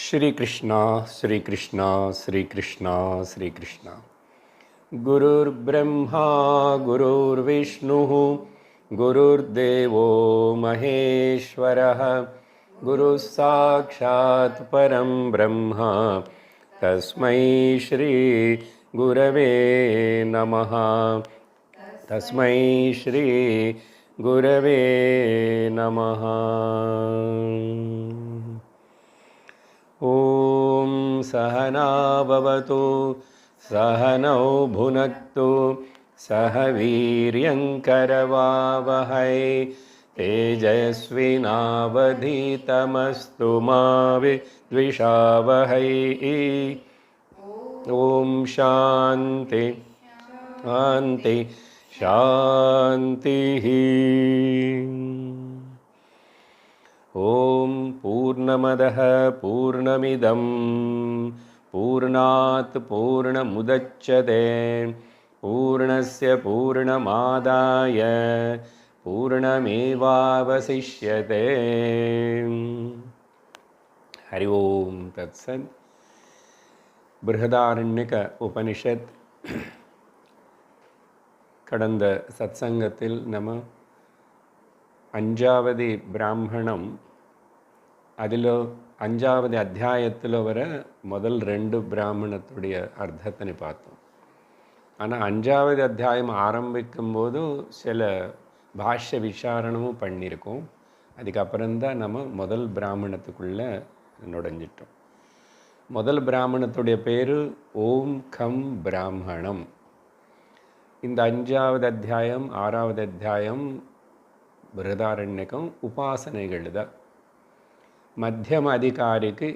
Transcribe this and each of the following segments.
श्री कृष्णा श्री कृष्णा श्री कृष्णा श्री कृष्णा। गुरुर्ब्रह्मा गुरुर्विष्णुः गुरुर्देवो महेश्वरः गुरुः साक्षात् परं ब्रह्म तस्मै श्री गुरवे नमः। तस्मै श्री गुरवे नमः। ॐ सहना भवतु सहनौ भुनक्तु सह वीर्यङ्करवावहै तेजस्विनावधीतमस्तु मा विद्विषावहै। ॐ शान्ति शान्ति शान्तिः। ॐ पूर्णमदः पूर्णमिदं पूर्णात् पूर्णमुदच्यते पूर्णस्य पूर्णमादाय पूर्णमेवावशिष्यते। हरि ओं तत्सत्। बृहदारण्यक उपनिषत् கடந்த சத்சங்கத்தில் நம்ம அஞ்சாவது பிராமணம் அதில் அஞ்சாவது அத்தியாயத்தில் வர முதல் ரெண்டு பிராமணத்துடைய அர்த்தத்தை பார்த்தோம். ஆனால் அஞ்சாவது அத்தியாயம் ஆரம்பிக்கும்போது சில பாஷ்ய விசாரணமும் பண்ணியிருக்கோம். அதுக்கப்புறம்தான் நம்ம முதல் பிராமணத்துக்குள்ளே நுழைஞ்சிட்டோம். முதல் பிராமணத்துடைய பேர் ஓம் கம் பிராமணம். இந்த அஞ்சாவது அத்தியாயம் ஆறாவது அத்தியாயம் பிருஹதாரண்யகம் உபாசனைகள் தான். மத்தியம அதிகாரிக்கு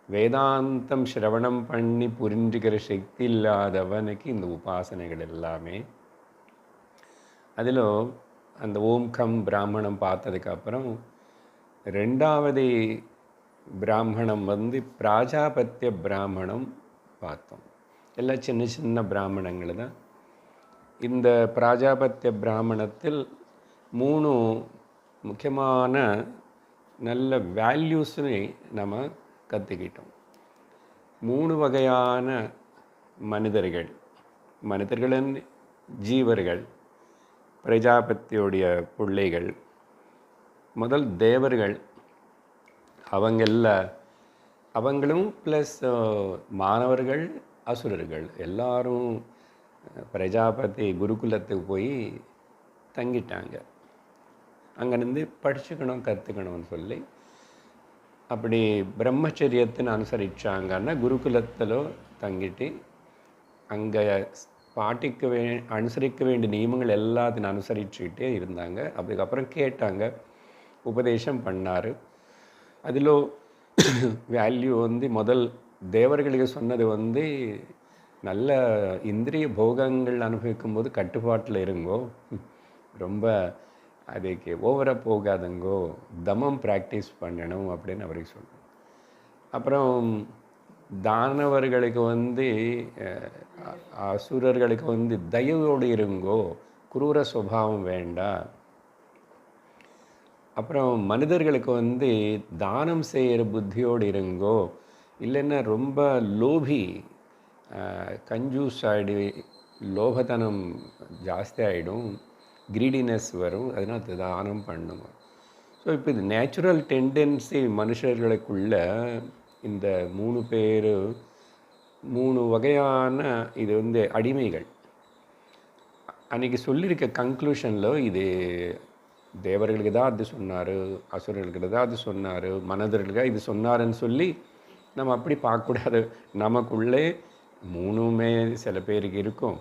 வேதாந்தம் சிரவணம் பண்ணி புரிஞ்சுக்கிற சக்தி இல்லாதவனுக்கு இந்த உபாசனைகள் எல்லாமே. அதில் அந்த ஓம் கம் பிராமணம் பார்த்ததுக்கப்புறம் ரெண்டாவது பிராமணம் பிராஜாபத்திய பிராமணம் பார்த்தோம். எல்லாம் சின்ன சின்ன பிராமணங்கள் தான். இந்த பிராஜாபத்திய பிராமணத்தில் 3 முக்கியமான நல்ல வேல்யூஸ்னு நம்ம கற்றுக்கிட்டோம். 3 வகையான மனிதர்கள் ஜீவர்கள், பிரஜாபத்தியோடைய பிள்ளைகள். முதல் தேவர்கள், அவங்களும் ப்ளஸ் மாணவர்கள், அசுரர்கள் எல்லாரும் பிரஜாபதி குருகுலத்துக்கு போய் தங்கிட்டாங்க. அங்கேருந்து படிச்சுக்கணும் கற்றுக்கணும்னு சொல்லி அப்படி பிரம்மச்சரியத்தின் அனுசரித்தாங்கன்னா குருகுலத்தில் தங்கிட்டு அங்கே அனுசரிக்க வேண்டிய நியமங்கள் எல்லாத்தையும் அனுசரிச்சுக்கிட்டே இருந்தாங்க. அதுக்கப்புறம் கேட்டாங்க, உபதேசம் பண்ணார். அதில் வேல்யூ முதல் தேவர்களுக்கு சொன்னது நல்ல இந்திரிய போகங்கள் அனுபவிக்கும் போது கட்டுப்பாட்டில் இருங்கோ, ரொம்ப அதுக்கு ஓவராக போகாதுங்கோ, தமம் ப்ராக்டிஸ் பண்ணணும் அப்படின்னு அவருக்கு சொன்னோம். அப்புறம் தானவர்களுக்கு அசுரர்களுக்கு தயவோடு இருங்கோ, குரூர சுபாவம் வேண்டாம். அப்புறம் மனிதர்களுக்கு தானம் செய்கிற புத்தியோடு இருங்கோ, இல்லைன்னா ரொம்ப லோபி கஞ்சூஸ் ஆகிடு, லோகத்தனம் ஜாஸ்தி ஆகிடும், கிரீடினஸ் வரும், அதனால் தானம் பண்ணுங்க. ஸோ இப்போ இது நேச்சுரல் டெண்டன்சி மனுஷர்களுக்குள்ள இந்த 3 பேர் 3 வகையான இது அடிமைகள். அன்றைக்கி சொல்லியிருக்க கன்க்ளூஷனில் இது தேவர்களுக்கு தான் அது சொன்னார், அசுரர்களுக்கு தான் அது சொன்னார், மனிதர்களுக்காக இது சொன்னாருன்னு சொல்லி நம்ம அப்படி பார்க்கக்கூடாது. நமக்குள்ளே 3மே சில பேருக்கு இருக்கும்.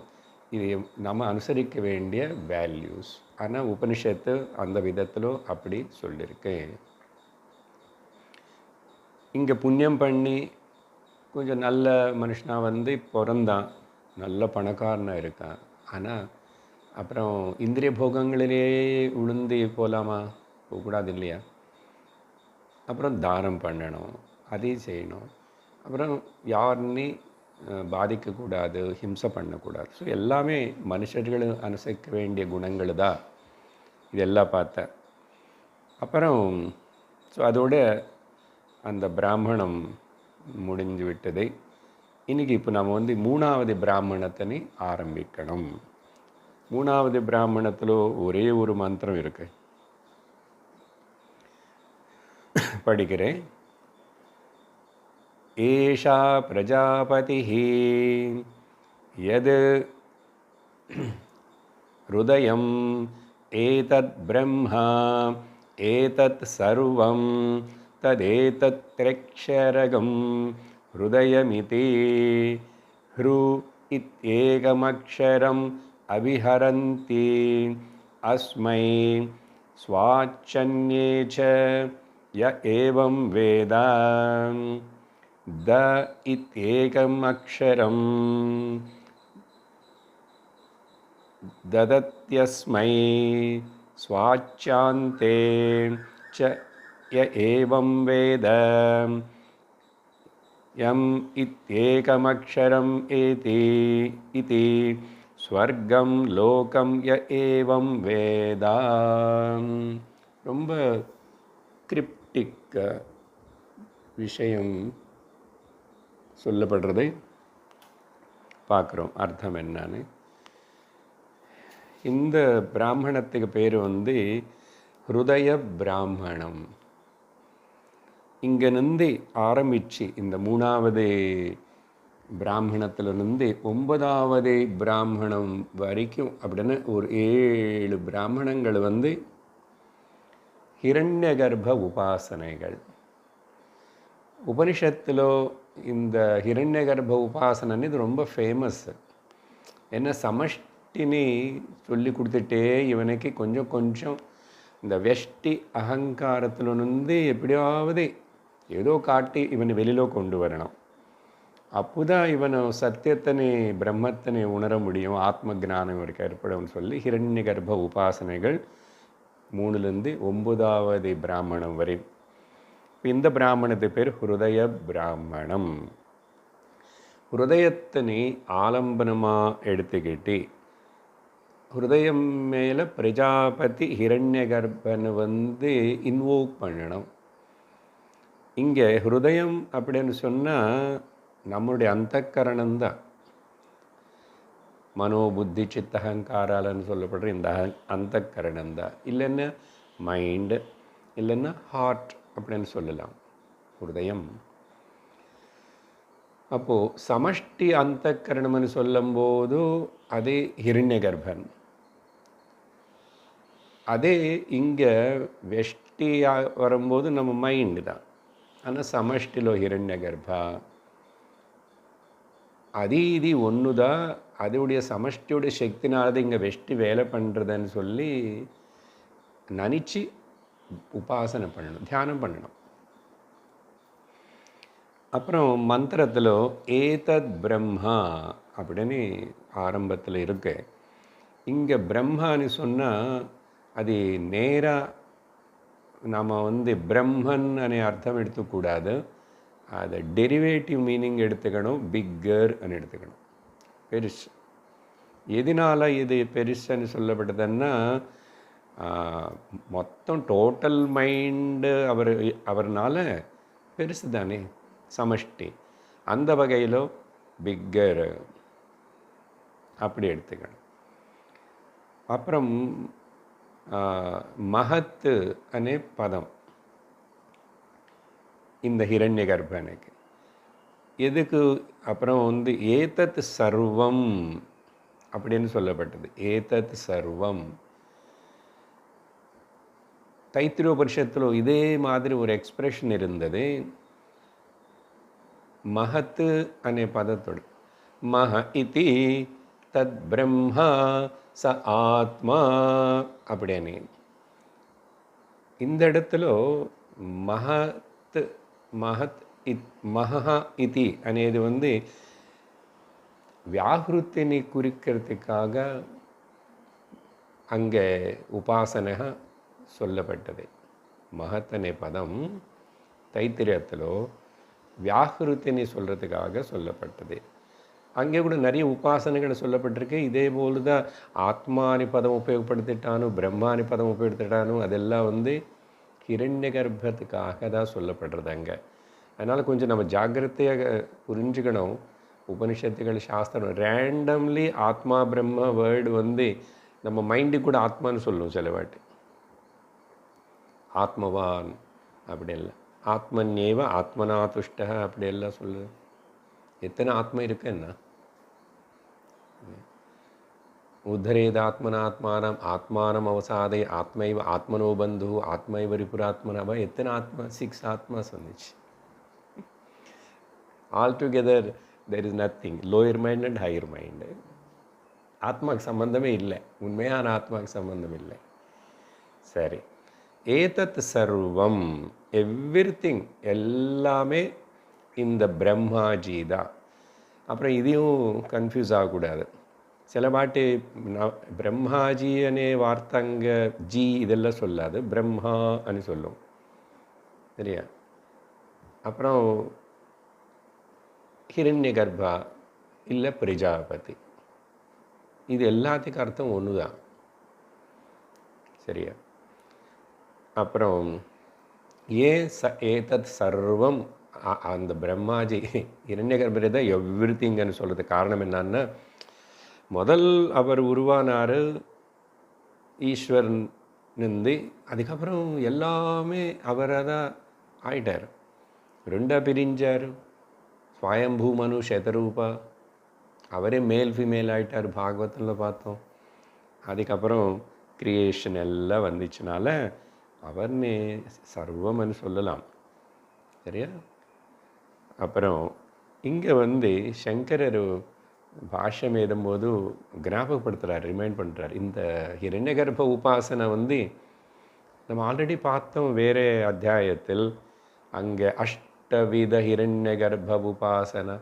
இது நம்ம அனுசரிக்க வேண்டிய வேல்யூஸ். ஆனால் உபனிஷத்து அந்த விதத்தில் அப்படி சொல்லியிருக்கேன். இங்கே புண்ணியம் பண்ணி கொஞ்சம் நல்ல மனுஷனாக பிறந்தான், நல்ல பணக்காரனாக இருக்கான். ஆனால் அப்புறம் இந்திரிய போகங்களிலே உளுந்து போகலாமா? போகக்கூடாது இல்லையா? அப்புறம் தானம் பண்ணணும், அதையும் செய்யணும். அப்புறம் யாருன்னு பாதிக்கக்கூடாது, ஹிம்சை பண்ணக்கூடாது. ஸோ எல்லாமே மனுஷர்கள் அனுசரிக்க வேண்டிய குணங்கள் தான். இதெல்லாம் பார்த்தேன். அப்புறம் ஸோ அதோட அந்த பிராமணம் முடிஞ்சு விட்டது. இன்றைக்கி இப்போ நம்ம வந்து 3வது பிராமணத்தினை ஆரம்பிக்கணும். 3வது பிராமணத்தில் ஒரே ஒரு மந்திரம் இருக்கு, படிக்கிறேன். ஏஷா பிரஜாபதி யத் ஹ்ருதயம் ஏதத் பிரம்மா ஏதத் சர்வம் ததேதத் த்ரக்ஷரகம் ஹ்ருதயமிதி ஹ்ரு இத்யேகமக்ஷரம் அபிஹரந்தி அஸ்மை ஸ்வாச்சன்யே ச ய ஏவம் வேத த இத்யேகம் அக்ஷரம் ததத்யஸ்மை ஸ்வாச்சாந்தே ச ய ஏவம் வேத யம் இத்யேகமக்ஷரம் ஏதி இதி ஸ்வர்க்கம் லோகம் ய ஏவம் வேதா. ரொம்ப கிரிப்டிக் விஷயம் சொல்லப்படுறதை பார்க்குறோம். அர்த்தம் என்னன்னு, இந்த பிராமணத்துக்கு பேர் வந்து ஹ்ருதய பிராமணம். இங்கேருந்து ஆரம்பித்து இந்த 3வது பிராமணத்திலிருந்து 9வது பிராமணம் வரைக்கும் அப்படின்னு ஒரு 7 பிராமணங்கள் வந்து ஹிரண்ய கர்ப்ப உபாசனைகள். உபனிஷத்தில் இந்த ஹிரண்ய கர்ப்ப உபாசனை இது ரொம்ப ஃபேமஸ். ஏன்னா சமஷ்டினி சொல்லி கொடுத்துட்டே இவனுக்கு கொஞ்சம் கொஞ்சம் இந்த வெஷ்டி அகங்காரத்திலிருந்து எப்படியாவது ஏதோ காட்டி இவனை வெளியில் கொண்டு வரணும். அப்போதான் இவனை சத்தியத்தனை பிரம்மத்தனை உணர முடியும், ஆத்ம ஜானம் இவருக்கு ஏற்படும் சொல்லி ஹிரண்ய கர்ப்ப உபாசனைகள் 3லேருந்து 9வது பிராமணம் வரை. இந்த பிராமணத்து பேர் ஹ்ருதய பிராமணம். ஹ்ருதயத்தினை ஆலம்பனமாக எடுத்துக்கிட்டு ஹ்ருதயம் மேலே பிரஜாபதி ஹிரண்ய கர்ப்பனை வந்து இன்வோக் பண்ணணும். இங்கே ஹ்ருதயம் அப்படின்னு சொன்னால் நம்முடைய அந்தக்கரணம்தான். மனோபுத்தி சித்தகங்காராலன்னு சொல்லப்படுற இந்த அந்தக்கரணம் தான். இல்லைன்னா மைண்டு, இல்லைன்னா ஹார்ட் அப்படின்னு சொல்லலாம் ஹ்ருதயம். அப்போது சமஷ்டி அந்தக்கரணம்னு சொல்லும்போது அதே ஹிரண்ய கர்ப்பன். அதே இங்கே வெஷ்டியாக வரும்போது நம்ம மைண்டு தான். ஆனால் சமஷ்டிலோ ஹிரண்ய கர்ப்பா அது இது ஒன்று தான். அதோடைய சமஷ்டியோடைய சக்தினால்தான் இங்கே வெஷ்டி வேலை பண்ணுறதுன்னு சொல்லி நினச்சி உபாசனை பண்ணணும், தியானம் பண்ணணும். அப்புறம் மந்திரத்தில் ஏதத் பிரம்மா அப்படின்னு ஆரம்பத்தில் இருக்கு. இங்கே பிரம்மான்னு சொன்னால் அது நேராக நாம் வந்து பிரம்மன் அనే அர்த்தம் எடுத்துக்கூடாது. அதை டெரிவேட்டிவ் மீனிங் எடுத்துக்கணும். பிக்கர் అని எடுத்துக்கணும், பெருசு. எதனால் இது பெருசுன்னு சொல்லப்பட்டதுன்னா மொத்தம் டோட்டல் மைண்டு அவர்னால பெருசு தானே சமஷ்டி. அந்த வகையில் பிக்கர் அப்படி எடுத்துக்கணும். அப்புறம் மகத்து அనే பதம் இந்த ஹிரண்ய கர்ப்பனுக்கு எதுக்கு. அப்புறம் வந்து ஏதத் சர்வம் அப்படின்னு சொல்லப்பட்டது. ஏதத் சர்வம் தைத்திரியோபனிஷத்தில் இதே மாதிரி ஒரு எக்ஸ்பிரஷன் இருந்தது. மகத்து அనే பதத்தோடு மஹ இதி தத் பிரம்மா ச ஆத்மா அப்படின்னு. இந்த இடத்துல மஹத் மஹா இதி అనేది வந்து வியாகிருத்தினை குறிக்கிறதுக்காக அங்கே உபாசனை சொல்லப்பட்டது. மகத் அనే பதம் தைத்திரியத்தில் வியாகிருத்தினை சொல்கிறதுக்காக சொல்லப்பட்டது. அங்கே கூட நிறைய உபாசனைகள் சொல்லப்பட்டிருக்கு. இதே போல் தான் ஆத்மானி பதம் உபயோகப்படுத்திட்டானோ பிரம்மானி பதம் உபயோகப்படுத்திட்டானோ அதெல்லாம் வந்து ஹிரண்ய கர்ப்பத்துக்காக தான் சொல்லப்படுறது அங்கே. அதனால் கொஞ்சம் நம்ம ஜாக்கிரதையாக புரிஞ்சுக்கணும். உபனிஷத்துகள் சாஸ்திரம் ரேண்டம்லி ஆத்மா பிரம்ம வேர்டு வந்து நம்ம மைண்டு கூட ஆத்மான்னு சொல்லும் சில வாட்டி. ஆத்மவான் அப்படி இல்லை, ஆத்மன்யேவ ஆத்மனா துஷ்ட அப்படியெல்லாம் சொல்லு. எத்தனை ஆத்மா இருக்கு என்ன? உத்தரேதாத்மனாத்மானம் ஆத்மானம் அவசாதை ஆத்மைவ ஆத்மனோ பந்து ஆத்மைவ ரிபுராத்மனவா. எத்தனை ஆத்மா? 6 ஆத்மாஸ் வந்துச்சு. All together there is nothing. Lower mind and higher mind. ஆத்மாவுக்கு சம்பந்தமே இல்லை, உண்மையான ஆத்மாவுக்கு சம்பந்தம் இல்லை. சரி, ஏதத் சர்வம் எவ்ரிதிங் எல்லாமே இந்த பிரம்மாஜி தான். அப்புறம் இதையும் கன்ஃபியூஸ் ஆகக்கூடாது. சில வாட்டி பிரம்மாஜி அனே வார்த்தைங்க ஜி இதெல்லாம் சொல்லாது, பிரம்மா అని சொல்லும். சரியா? அப்புறம் ஹிரண்ய கர்ப்பா இல்லை பிரஜாபதி, இது எல்லாத்துக்கும் அர்த்தம் ஒன்று தான். சரியா? அப்புறம் ஏன் ஏதத் சர்வம் அந்த பிரம்மாஜி ஹிரண்ய கர்ப்பரை தான் எவ்ரிதிங்னு சொல்கிறது காரணம் என்னன்னா, முதல் அவர் உருவானார் ஈஸ்வரன் நின்று, அதுக்கப்புறம் எல்லாமே அவராக தான் ஆயிட்டார். ரெண்டாக பிரிஞ்சார். ஸ்வயம்பூ மனு சதரூபா, அவரே மேல் ஃபீமேல் ஆகிட்டார், பாகவத்தில் பார்த்தோம். அதுக்கப்புறம் கிரியேஷன் எல்லாம் வந்துச்சுனால அவர்னே சர்வம்னு சொல்லலாம். சரியா? அப்புறம் இங்கே வந்து சங்கரர் பாஷ்யம் எழுதும்போது ஞாபகப்படுத்துகிறார், ரிமைண்ட் பண்ணுறார். இந்த ஹிரண்ய கர்ப்ப உபாசனை வந்து நம்ம ஆல்ரெடி பார்த்தோம் வேறு அத்தியாயத்தில். அங்கே அஷ்டவித ஹிரண்ய கர்ப்ப உபாசனை,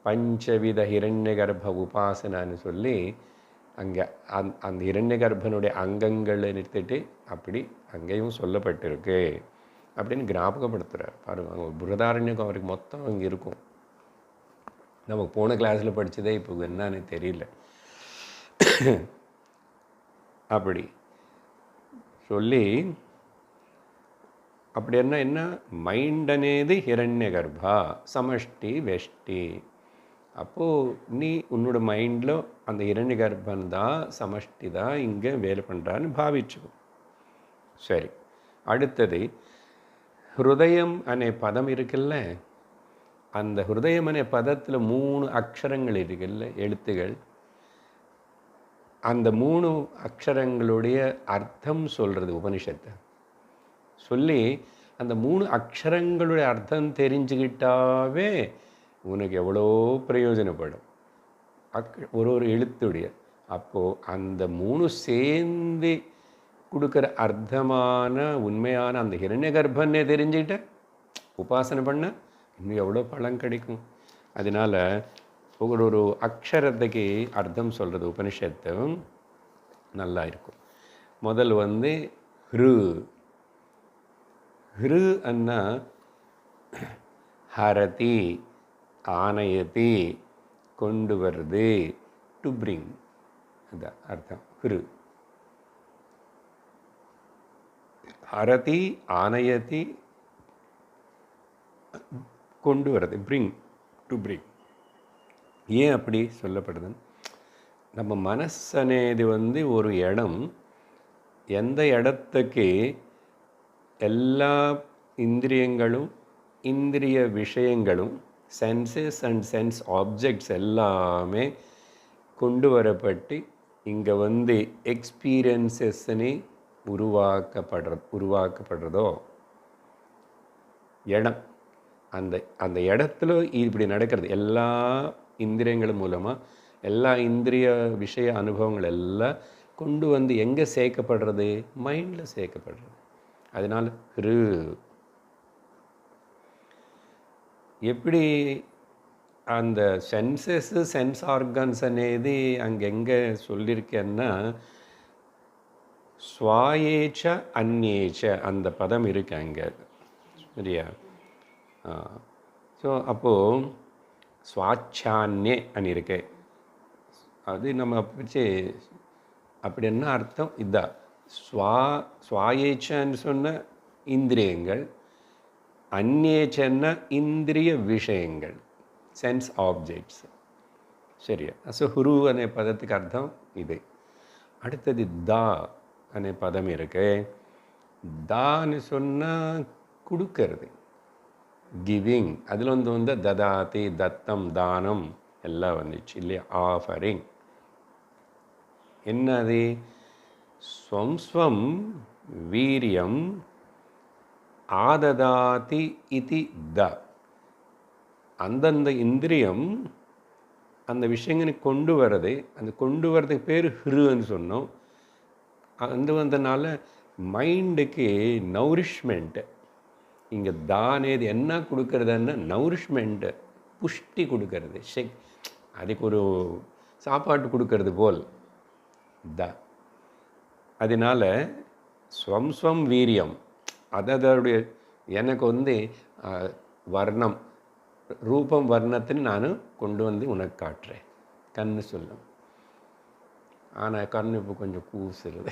பஞ்சவித ஹிரண்ய கர்ப்ப உபாசனான்னு சொல்லி அங்கே அந்த ஹிரண்ய கர்ப்பனுடைய அங்கங்களை நிறுத்திட்டு அப்படி அங்கேயும் சொல்லப்பட்டிருக்கு அப்படின்னு ஞாபகப்படுத்துகிறார். பாருங்க, புரதாரண்யக்கும் அவருக்கு மொத்தம் அங்கே இருக்கும். நமக்கு போன கிளாஸில் படித்ததே இப்போ என்னன்னு தெரியல. அப்படி சொல்லி அப்படி என்ன மைண்ட் అనేది ஹிரண்ய கர்ப்பா சமஷ்டி வெஷ்டி. அப்போது நீ உன்னோட மைண்டில் அந்த ஹிரண்ய கர்ப்பன் தான் சமஷ்டி தான் இங்கே வேலை பண்ணுறான்னு பாவிச்சுக்கோ. சரி, அடுத்தது ஹிருதயம் அనే பதம் இருக்குல்ல, அந்த ஹிருதயம் அనే பதத்தில் 3 அக்ஷரங்கள் இருக்குல்ல, எழுத்துகள். அந்த 3 அக்ஷரங்களுடைய அர்த்தம் சொல்கிறது உபனிஷத்தை. சொல்லி அந்த 3 அக்ஷரங்களுடைய அர்த்தம் தெரிஞ்சுக்கிட்டாவே உனக்கு எவ்வளோ பிரயோஜனப்படும். ஒரு எழுத்துடைய. அப்போது அந்த 3 சேர்ந்து கொடுக்குற அர்த்தமான உண்மையான அந்த ஹிரண்ய கர்ப்பன்னே தெரிஞ்சுக்கிட்ட உபாசனை பண்ண இன்னும் எவ்வளோ பலன் கிடைக்கும். அதனால் ஒரு அக்ஷரத்துக்கு அர்த்தம் சொல்கிறது உபனிஷத்து நல்லா இருக்கும். முதல் வந்து ஹிரு. ஹிரு அண்ணா ஹரதி, ஆனயதி, கொண்டு வருது, டு பிரிங், அதான் அர்த்தம் ஹிரு. ஹரதி, ஆனயதி, கொண்டு வர்றது, பிரிங், டு பிரிங். ஏன் அப்படி சொல்லப்படுதுன்னு, நம்ம மனசு అనేది வந்து ஒரு இடம். எந்த இடத்துக்கு எல்லா இந்திரியங்களும் இந்திரிய விஷயங்களும் சென்சஸ் அண்ட் சென்ஸ் ஆப்ஜெக்ட்ஸ் எல்லாமே கொண்டு வரப்பட்டு இங்கே வந்து எக்ஸ்பீரியன்சஸ்னு உருவாக்கப்படுறதோ இடம், அந்த இடத்துல இப்படி நடக்கிறது. எல்லா இந்திரியங்கள் மூலமாக எல்லா இந்திரிய விஷய அனுபவங்கள் எல்லாம் கொண்டு வந்து எங்கே சேர்க்கப்படுறது? மைண்டில் சேர்க்கப்படுறது. அதனால் ஹிரு. எப்படி அந்த சென்சஸ்ஸு சென்ஸ் ஆர்கன்ஸ் అనేది அங்கெங்கே சொல்லியிருக்கேன்னா ஸ்வாயேச்ச அந்நேச்ச அந்த பதம் இருக்கு அங்கே. சரியா? ஸோ அப்போது ஸ்வாச்சான்னே அனு இருக்கு. அது நம்ம வச்சு அப்படி என்ன அர்த்தம்? இதுதான் ஸ்வாயேச்சன்னு சொன்ன இந்திரியங்கள், அந்நேச்சன இந்திரிய விஷயங்கள், சென்ஸ் ஆப்ஜெக்ட்ஸ். சரியா? ஸோ ஹுரு அనే பதத்துக்கு அர்த்தம் இது. அடுத்தது தா அనే பதம் இருக்கு. தான்னு சொன்னால் கொடுக்கறது, கிவிங். அதில் வந்து ததாதி, தத்தம், தானம் எல்லாம் வந்துச்சு இல்லையா? ஆஃபரிங். என்னது? ஸ்வம் வீரியம் ஆததாதி இதி த. அந்தந்த இந்திரியம் அந்த விஷயங்களை கொண்டு வர்றது, அந்த கொண்டு வர்றதுக்கு பேர் ஹிருன்னு சொன்னோம். அந்த வந்தனால மைண்டுக்கு நௌரிஷ்மெண்ட்டு. இங்கே தானேது என்ன கொடுக்கறதுன்னா நௌரிஷ்மெண்ட்டு, புஷ்டி கொடுக்கறது, அதுக்கு ஒரு சாப்பாட்டு கொடுக்கறது போல் த. அதனால் ஸ்வம் வீரியம், அதோடைய எனக்கு வந்து வர்ணம், ரூபம் வர்ணத்தின்னு நான் கொண்டு வந்து உனக்கு காட்டுறேன். கண்ணு சொல்லும். ஆனால் கண்ணு இப்போ கொஞ்சம் கூசுறது.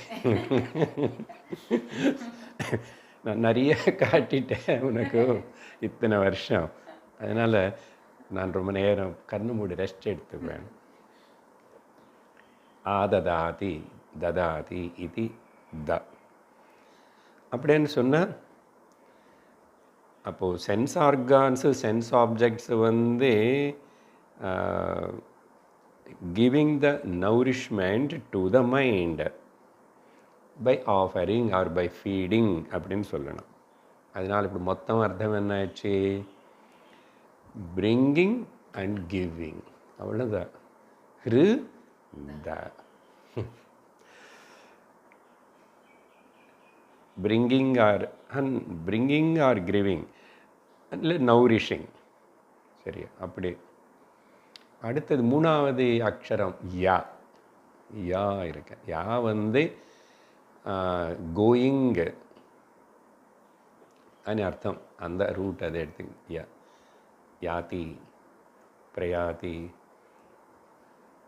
நான் நிறைய காட்டிட்டேன் உனக்கு இத்தனை வருஷம். அதனால் நான் ரொம்ப நேரம் கண்ணு மூடி ரெஸ்ட் எடுத்துக்குவேன். ஆததாதி ததாதி இது த. அப்படின்னு சொன்னால் அப்போது சென்ஸ் ஆர்கான்ஸு, சென்ஸ் ஆப்ஜெக்ட்ஸு வந்து giving the nourishment to the mind by offering or by feeding அப்படின்னு சொல்லணும். அதனால் இப்படி மொத்தம் அர்த்தம் என்ன ஆச்சு? Bringing and giving. அவ்வளோதான். ஹிரு த. பிரிங்கிங் ஆர் கிவிங் இல்லை நௌரிஷிங். சரியா? அப்படி. அடுத்தது மூணாவது அக்ஷரம் யா. யா இருக்கு. யா வந்து கோயிங் అని அர்த்தம். அந்த ரூட் அதை எடுத்து யா. யாதி, பிரயாதி.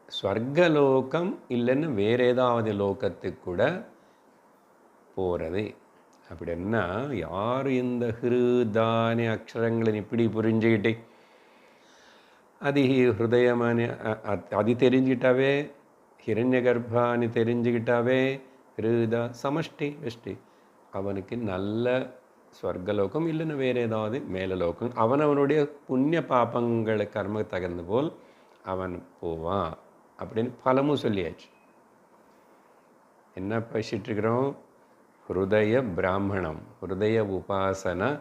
ஸ்வர்கலோகம் இல்லைன்னு வேறு ஏதாவது லோகத்துக்கு கூட போகிறது. அப்படின்னா யார் இந்த ஹிருதானி அக்ஷரங்களை இப்படி புரிஞ்சுக்கிட்டு அது ஹிருதயமானி அது தெரிஞ்சுக்கிட்டாவே, ஹிரண்ய கர்ப்பானி தெரிஞ்சுக்கிட்டாவே, ஹிருதா சமஷ்டி வெஷ்டி, அவனுக்கு நல்ல ஸ்வர்கலோகம் இல்லைன்னு வேறு ஏதாவது மேலலோகம், அவனவனுடைய புண்ணிய பாப்பங்களை கர்ம தகுந்த போல் அவன் போவான் அப்படின்னு பலமும் சொல்லியாச்சு. என்ன பேசிகிட்ருக்கிறோம்? ஹிருதய பிராமணம், ஹிருதய உபாசனா,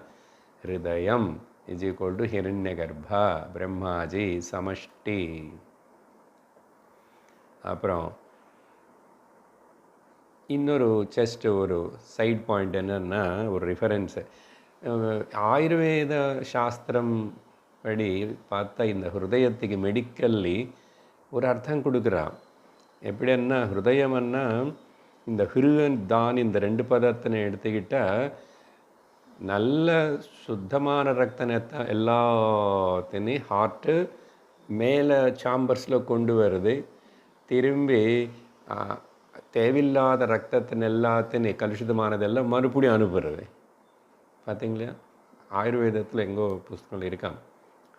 ஹிருதயம் is equal to ஹிரண்யகர்பா, பிரம்மாஜி, சமஷ்டி. அப்புறம் இன்னொரு ஜஸ்ட் ஒரு சைட் பாயிண்ட் என்னன்னா, ஒரு ரிஃபரன்ஸு ஆயுர்வேத சாஸ்திரம் படி பார்த்தா இந்த ஹிருதயத்துக்கு மெடிக்கல்லி ஒரு அர்த்தம் கொடுக்குறான். எப்படின்னா ஹிருதயம்னா இந்த ஹிருன் தான் இந்த ரெண்டு பதத்தினை எடுத்துக்கிட்டால் நல்ல சுத்தமான ரத்தத்தை எல்லாத்தையும் ஹார்ட்டு மேலே சாம்பர்ஸில் கொண்டு வருது, திரும்பி தேவையில்லாத ரத்தத்தின் எல்லாத்தையும் கலுஷிதமானதெல்லாம் மறுபடியும் அனுப்புறது. பார்த்தீங்களா? ஆயுர்வேதத்தில் எங்கோ புஸ்தகங்கள் இருக்கான்.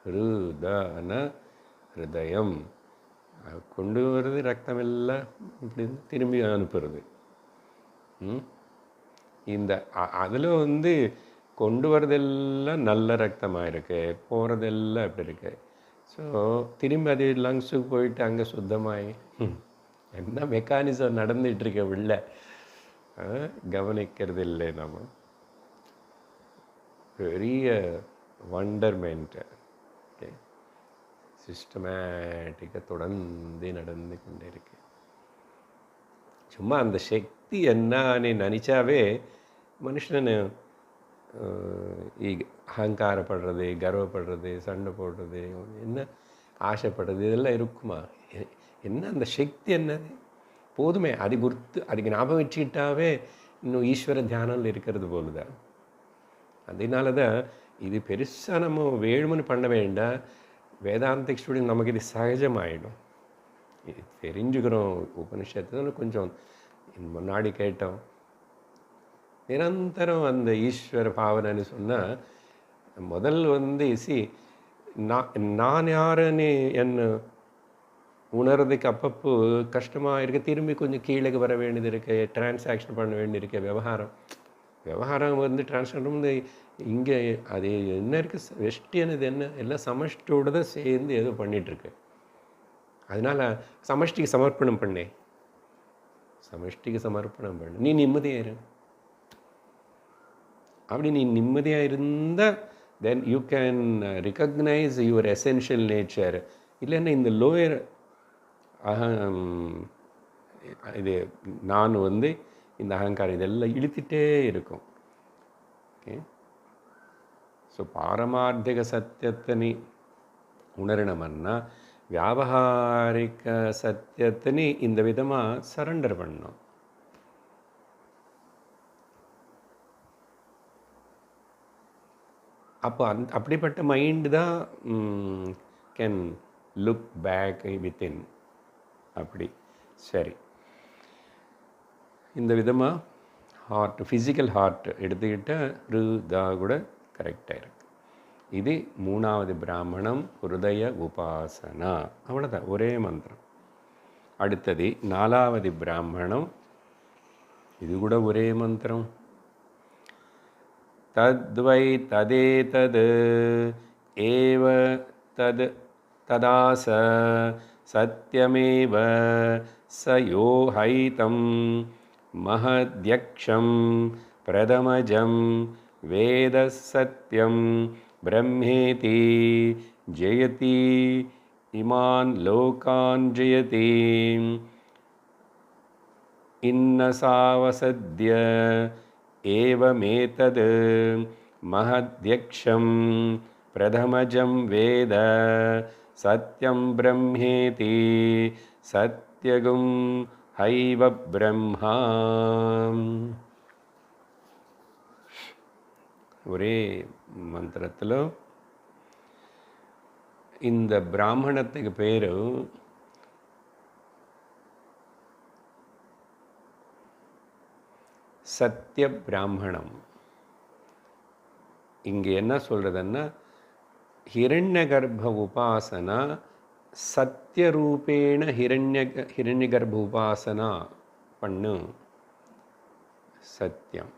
ஹிருதன ஹிருதயம் கொண்டு வருது, ரத்தம் எல்லாம் இப்படி திரும்பி அனுப்புறது. இந்த அதில் வந்து கொண்டு வரதெல்லாம் நல்ல ரத்தமாக இருக்குது, போகிறதெல்லாம் எப்படி இருக்குது. ஸோ திரும்பி அது லங்ஸுக்கு போயிட்டு அங்கே சுத்தமாகி என்ன மெக்கானிசம் நடந்துகிட்ருக்க உள்ள கவனிக்கிறது இல்லை நம்ம. பெரிய வண்டர்மெண்ட்டு. ஓகே, சிஸ்டமேட்டிக்காக தொடர்ந்து நடந்து கொண்டே இருக்கு. சும்மா அந்த சக்தி என்னன்னு நினச்சாவே மனுஷன் அகங்காரப்படுறது, கர்வப்படுறது, சண்டை போடுறது, என்ன ஆசைப்படுறது, இதெல்லாம் இருக்குமா? என்ன அந்த சக்தி என்னது? போதுமே, அது குர்த்து, அதுக்கு ஞாபகம் வச்சுக்கிட்டாவே இன்னும் ஈஸ்வர தியானம் இருக்கிறது போல தான். அதனால தான் இது பெருசாக நம்ம வேணும்னு பண்ண வேண்டாம். வேதாந்திக் ஸ்டூடெண்ட் நமக்கு இது சகஜமாயிடும். தெரிஞ்சுக்கிறோம். உபனிஷத்துல கொஞ்சம் முன்னாடி கேட்டோம், நிரந்தரம் அந்த ஈஸ்வர பாவனைன்னு சொன்னால் முதல் நான் யாருன்னு என்ன உணர்றதுக்கு அப்பப்போ கஷ்டமாக இருக்குது. திரும்பி கொஞ்சம் கீழே வர வேண்டியது இருக்குது, டிரான்சாக்ஷன் பண்ண வேண்டியிருக்கு. விவகாரம் டிரான்ஸ்ஃபர் இங்கே அது என்ன இருக்குது, வெஷ்டியானது என்ன எல்லாம் சமஷ்டியோடு தான் சேர்ந்து ஏதோ பண்ணிகிட்ருக்கு. அதனால் சமஷ்டிக்கு சமர்ப்பணம் பண்ணு, நீ நிம்மதியாக இரு. அப்படி நீ நிம்மதியாக இருந்தால் then you can recognise your essential nature. இல்லைன்னா இந்த லோயர் இது நான் இந்த அகங்காரம் இதெல்லாம் இழுத்துட்டே இருக்கும். ஓகே, ஸோ பாரமார்த்திக சத்தியத்தை நீ உணரணுமன்னா வியாபகாரிக சத்தியத்தை நீ இந்த விதமாக சரண்டர் பண்ணணும். அப்போ அப்படிப்பட்ட மைண்டு தான் கேன் லுக் பேக் வித்தின். அப்படி சரி, இந்த விதமாக ஹார்ட், ஃபிசிக்கல் ஹார்ட் எடுத்துக்கிட்டால் ருதா கூட கரெக்டாக இருக்குது. இது 3வது பிராமணம், ஹிருதய உபாசனா. அவ்வளோதான், ஒரே மந்திரம். அடுத்தது 4வது பிராமணம், இது கூட ஒரே மந்திரம். தத்வை ததேதத் ஏவ தத் ததாச சத்யமேவ சயோஹைதம் மஹத்யக்ஷம் பிரதமஜம் வேத சத்யம் பிரம்மேதி ஜெயதி இமான் லோகான் ஜெயதி இன்னசாவசத்ய ஏவமேதத் மஹத்யக்ஷம் பிரதமஜம் வேத சத்யம் பிரம்மேதி சத்யகும் ஹைவ பிரம்மா. ஒரே மந்திரத்தில் இந்த பிராமணத்துக்கு பேர் சத்திய பிராமணம். இங்கே என்ன சொல்கிறதுன்னா, ஹிரண்ய கர்ப்ப உபாசனா சத்தியரூபேண ஹிரண்ய கர்ப்ப உபாசனா பண்ணு. சத்தியம்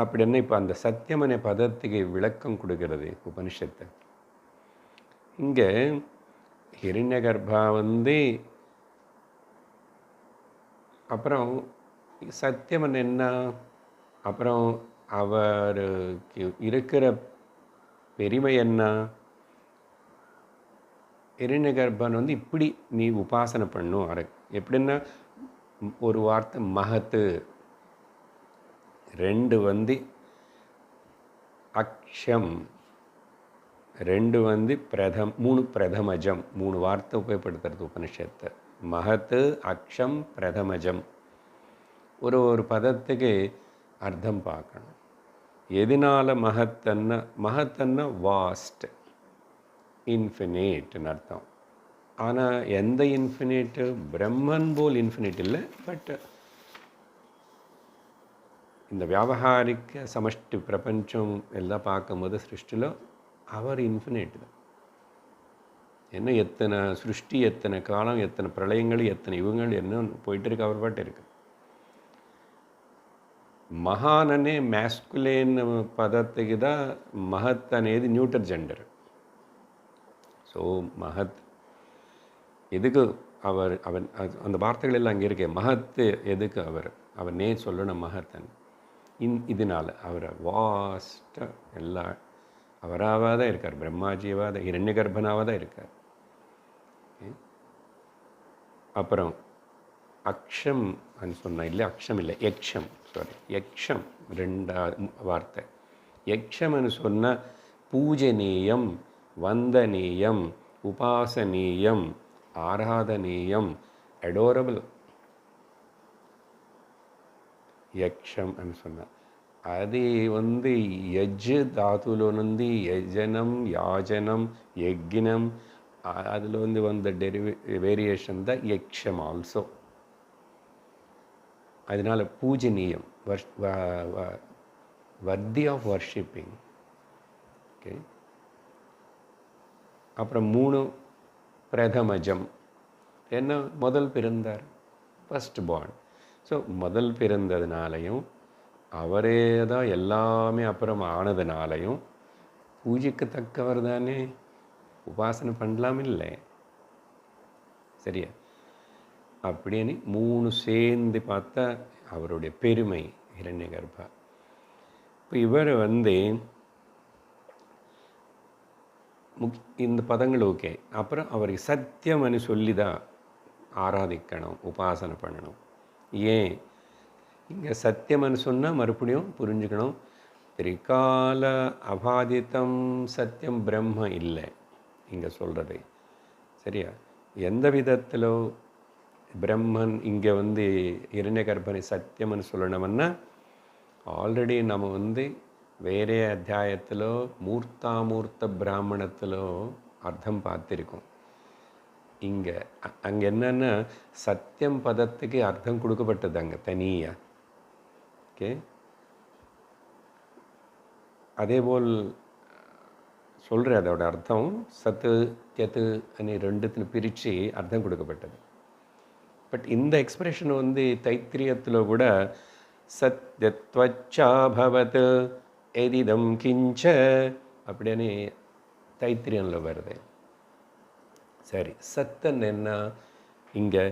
அப்படின்னா இப்போ அந்த சத்தியமனை பதத்துக்கு விளக்கம் கொடுக்கிறது உபனிஷத்து. இங்கே ஹிரண்ய கர்ப்பா அப்புறம் சத்தியமன் என்ன, அப்புறம் அவருக்கு இருக்கிற பெருமை என்ன. ஹிரண்ய கர்ப்பன் இப்படி நீ உபாசனை பண்ணும். எப்படின்னா ஒரு வார்த்தை மகத்து, 2 அக்ஷம், 2 பிரதம், 3 பிரதமஜம். 3 வார்த்தை உபயோகப்படுத்துறது உபனிஷத்தை. மகத்து, அக்ஷம், பிரதமஜம். ஒரு பதத்துக்கு அர்த்தம் பார்க்கணும். எதனால மகத்தன்னா வாஸ்ட், இன்ஃபினிட்னு அர்த்தம். ஆனால் எந்த இன்ஃபினிட்டு, பிரம்மன் போல் இன்ஃபினிட் இல்லை. பட் இந்த வியாபகாரிக்க சமஷ்டி பிரபஞ்சம் எல்லாம் பார்க்கும்போது சிருஷ்டியில் அவர் இன்ஃபினிட் தான். என்ன எத்தனை சிருஷ்டி, எத்தனை காலம், எத்தனை பிரளயங்கள், எத்தனை யுகங்கள் என்ன போயிட்டு இருக்கு, அவர் பாட்டு இருக்கு. மகானனே மேஸ்குலேன் பதத்துக்கு தான் மகத் అనేది நியூட்டர் ஜெண்டர். ஸோ மகத் எதுக்கு அவன் அந்த வார்த்தைகள் எல்லாம் அங்கே இருக்கே. மகத்து எதுக்கு அவர் நே சொல்லணும் மகத்தன். இதனால் அவர் வாஸ்ட்டாக எல்லாம் அவராக தான் இருக்கார். பிரம்மாஜியவாக தான், இரண்ய கர்ப்பனாவாக தான் இருக்கார். அப்புறம் அக்ஷம் சொன்னால் இல்லை, அக்ஷம் இல்லை, யக்ஷம், சாரி, யக்ஷம் 2வது வார்த்தை. யக்ஷம்னு சொன்னால் பூஜனீயம், வந்தனீயம், உபாசனீயம், ஆராதனீயம், அடோரபிள். யக்ஷம் అని சொன்னார். అది యజ్ ధాతులో నుండి యజనం, యాజనం, యజ్ఞం, அதில் வேரியேஷன் தான் யக்ஷம் ஆல்சோ. அதனால் பூஜனீயம், வர்தி ஆஃப் வர்ஷிப்பிங். ஓகே. அப்புறம் 3 பிரதமஜம், என்ன முதல் பிறந்தார், ஃபஸ்ட் பார்ன். ஸோ முதல் பிறந்ததுனாலையும் அவரே தான் எல்லாமே அப்புறம் ஆனதுனாலையும் பூஜைக்கு தக்கவர் தானே, உபாசனை பண்ணலாம் இல்லை, சரியா? அப்படின்னு 3 சேர்ந்து பார்த்தா அவருடைய பெருமை ஹிரண்யகர்பா. இப்போ இவர் இந்த பதங்கள் ஓகே. அப்புறம் அவருக்கு சத்தியம்னு சொல்லி தான் ஆராதிக்கணும், உபாசனை பண்ணணும். ஏன் இங்கே சத்தியம்னு சொன்னால் மறுபடியும் புரிஞ்சுக்கணும், திரிகால அபாதித்தம் சத்தியம் பிரம்ம இல்லை இங்கே சொல்கிறது, சரியா? எந்த விதத்தில் பிரம்மன் இங்கே இரண்யகர்ப்பனை சத்தியம்னு சொல்லணும்னா, ஆல்ரெடி நம்ம வேறே அத்தியாயத்தில் மூர்த்தாமூர்த்த பிராமணத்தில் அர்த்தம் பார்த்துருக்கோம். அங்கே என்னென்னா சத்தியம் பதத்துக்கு அர்த்தம் கொடுக்கப்பட்டது அங்கே தனியாக. ஓகே. அதேபோல் சொல்கிற அதோட அர்த்தம் சத்து யத்து அனி ரெண்டுத்துன்னு பிரித்து அர்த்தம் கொடுக்கப்பட்டது. பட் இந்த எக்ஸ்பிரஷன் தைத்திரியத்தில் கூட சத்யத்வச்சாபவத் எதிதம் கிஞ்ச அப்படின்னு தைத்திரியனில் வருது. சரி, சத்தன் என்ன, இங்கே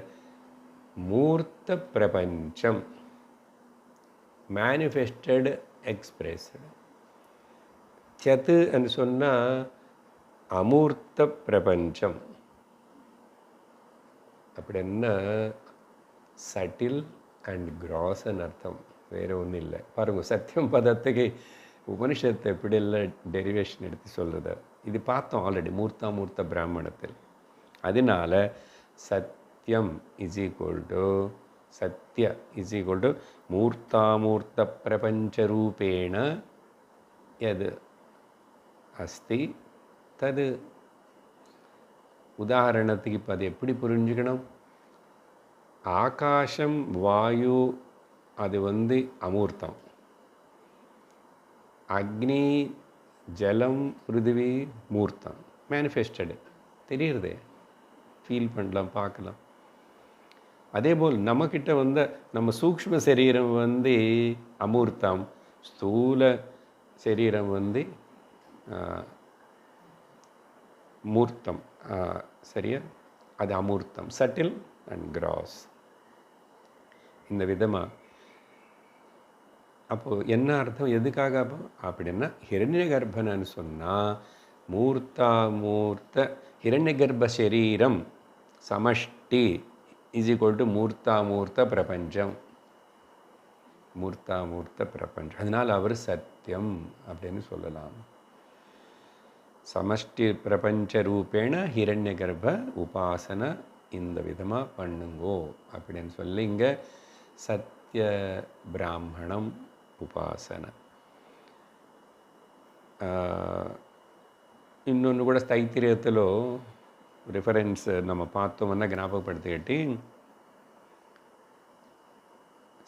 மூர்த்த பிரபஞ்சம், மேனிஃபெஸ்டட் எக்ஸ்பிரஸ்டு. சத்துன்னு சொன்னால் அமூர்த்த பிரபஞ்சம் அப்படின்னா சட்டில் அண்ட் கிராஸ்ன்னு அர்த்தம், வேறு ஒன்றும் இல்லை. பாருங்கள், சத்தியம் பதத்துக்கு உபனிஷத்தை எப்படி எல்லாம் டெரிவேஷன் எடுத்து சொல்கிறது, இது பார்த்தோம் ஆல்ரெடி மூர்த்தாமூர்த்த பிராமணத்தில். அதனால் சத்தியம் இஸ் ஈக்குவல் டு சத்ய இஸ் ஈக்குவல் டு மூர்த்தாமூர்த்த பிரபஞ்சரூபேண எது அஸ்தி தது. உதாரணத்துக்கு இப்போ அது எப்படி புரிஞ்சுக்கணும், ஆகாசம் வாயு அது அமூர்த்தம், அக்னி ஜலம் பிருத்திவி மூர்த்தம், மேனிஃபெஸ்டடு, தெரியுறதே, ஃபீல் பண்ணலாம், பார்க்கலாம். அதேபோல் நம்மக்கிட்ட நம்ம சூக்ஷ்ம சரீரம் அமூர்த்தம், ஸ்தூல சரீரம் மூர்த்தம், சரியா? அது அமூர்த்தம், சட்டில் அண்ட் கிராஸ். இந்த விதமாக அப்போது என்ன அர்த்தம், எதுக்காக அப்போ அப்படின்னா ஹிரண்யகர்ப்பன்னு சொன்னால் மூர்த்தாமூர்த்த ஹிரண்யகர்ப்ப சரீரம் சமஷ்டி இஸ் ஈக்குவல் டு மூர்த்தாமூர்த்த பிரபஞ்சம், மூர்த்தாமூர்த்த பிரபஞ்சம். அதனால் அவர் சத்தியம் அப்படின்னு சொல்லலாம். சமஷ்டி பிரபஞ்ச ரூபேண ஹிரண்யகர்ப்ப உபாசனை இந்த விதமாக பண்ணுங்கோ அப்படின்னு சொல்லி இங்கே சத்திய பிராமணம் உபாசனை. இன்னொன்று கூட தைத்திரியத்தில் ரிஃபரன்ஸ் நம்ம பார்த்தோம்னா ஞாபகப்படுத்திக்கிட்டு,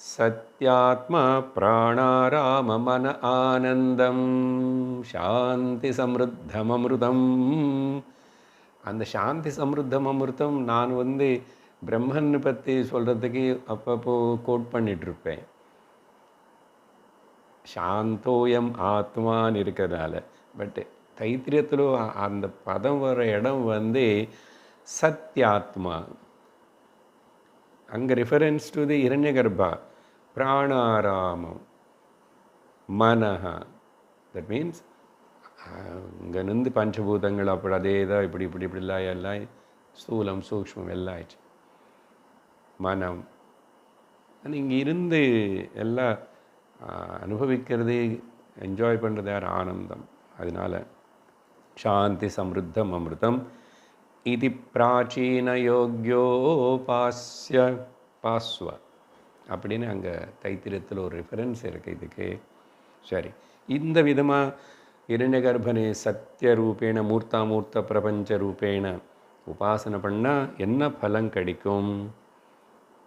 சத்யாத்மா பிராணாராம மன ஆனந்தம் சாந்தி சம்ருத்தம் அமிர்தம். அந்த சாந்தி சம்ருத்தம் அமிர்தம் நான் பிரம்மன் பற்றி சொல்கிறதுக்கு அப்பப்போ கோட் பண்ணிகிட்ருப்பேன். சாந்தோயம் ஆத்மான்னு இருக்கிறதால. பட் தைத்திரியத்தில் அந்த பதம் வர இடம் சத்யாத்மா. அங்கே ரிஃபரன்ஸ் டு தி இரண்யகர்ப்பா, பிராணாராமம், மனஹா. தட் மீன்ஸ் அங்கே பஞ்சபூதங்கள் அப்படி அதே தான் இப்படி இப்படி இப்படிலாம் எல்லாம் ஸ்தூலம் சூக்ஷ்மம் எல்லாம் ஆயிடுச்சு. மனம் இங்கே இருந்து எல்லாம் அனுபவிக்கிறது, என்ஜாய் பண்ணுறது யார், ஆனந்தம். அதனால் சாந்தி சம்ருத்தம் அமிர்தம் இது பிராச்சீன யோக்யோபாஸ்ய பாஸ்வ அப்படின்னு அங்கே தைத்திரியத்தில் ஒரு ரெஃபரன்ஸ் இருக்குது இதுக்கு. சரி, இந்த விதமாக இரண்யகர்ப்பனே சத்திய ரூபேண மூர்த்தாமூர்த்த பிரபஞ்ச ரூபேண உபாசனை பண்ணால் என்ன பலன் கிடைக்கும்?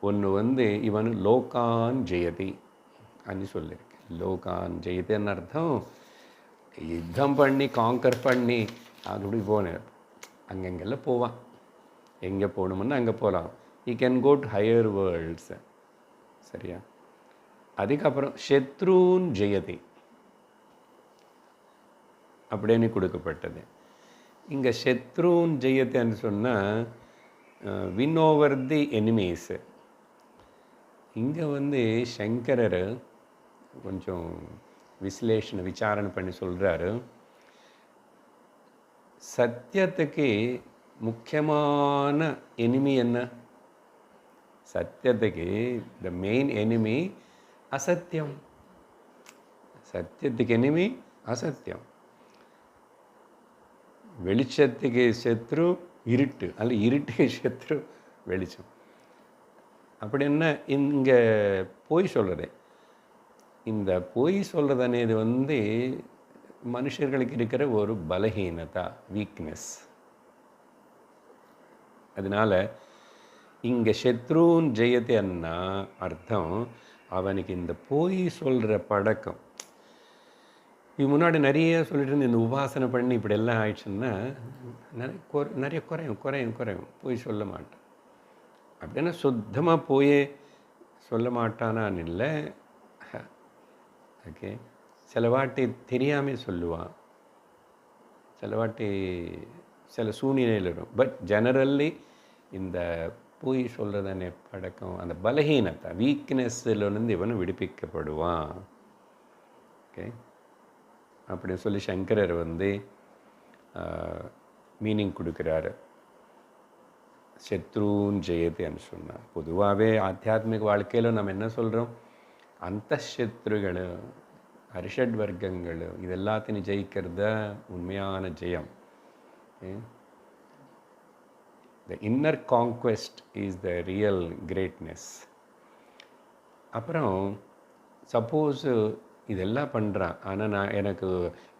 ஒன்று வந்து இவன் லோகான் ஜெயதி అని சொல்லியிருக்கு. லோகான் ஜெயதின்னு அர்த்தம் யுத்தம் பண்ணி காங்கர் பண்ணி அப்படி போனேன். அங்கங்கெல்லாம் போவான். எங்கே போகணுமுன்னா அங்கே போகலாம். He can go to higher worlds. சரியா? அதுக்கப்புறம் சத்ருன் ஜெயதி அப்படின்னு கொடுக்கப்பட்டது. இங்கே சத்ருன் ஜெயத்தின்னு சொன்னால் வின் ஓவர் தி எனிமீஸ். இங்கே வந்து சங்கரர் கொஞ்சம் விசாரணை பண்ணி சொல்கிறாரு, சத்தியத்துக்கு முக்கியமான எனிமி என்ன? சத்தியத்துக்கு த மெயின் எனிமி அசத்தியம். சத்தியத்துக்கு எனிமி அசத்தியம். வெளிச்சத்துக்கு சத்ரு இருட்டு, அல்ல இருட்டுக்கு சத்ரு வெளிச்சம். அப்படின்னா இங்கே பொய் சொல்கிறது, இந்த பொய் சொல்கிறது అనేది வந்து மனுஷர்களுக்கு இருக்கிற ஒரு பலஹீனதா, வீக்னஸ். அதனால் இங்கே சத்ருன் ஜெயத்தை அண்ணா அர்த்தம் அவனுக்கு இந்த பொய் சொல்கிற பழக்கம். இது முன்னாடி நிறைய சொல்லிட்டு இருந்து இந்த உபாசனை பண்ணி இப்படி எல்லாம் ஆயிடுச்சுன்னா நிறைய குறையும். போய் சொல்ல மாட்டான். அப்படின்னா சுத்தமாக போயே சொல்ல மாட்டானான்னு இல்லை. ஓகே, சில வாட்டி தெரியாமல் சொல்லுவான், சில வாட்டி சில சூழ்நிலையில் வரும். பட் ஜெனரல்லி இந்த போய் சொல்கிறதானே பழக்கம், அந்த பலஹீனத்தை, வீக்னஸ்லேருந்து இவனும் விடுவிக்கப்படுவான். ஓகே, அப்படின்னு சொல்லி சங்கரர் வந்து மீனிங் கொடுக்குறாரு. சத்ருன் ஜெயத்தின்னு சொன்னார். பொதுவாகவே ஆத்தியாத்மிக வாழ்க்கையில் நம்ம என்ன சொல்கிறோம், அந்த சத்ருகள், அரிஷட் வர்க்கங்கள், இது எல்லாத்தையும் ஜெயிக்கிறத உண்மையான ஜெயம். The inner conquest is the real greatness. அப்புறம் சப்போஸ் இதெல்லாம் பண்ணுறான், ஆனால்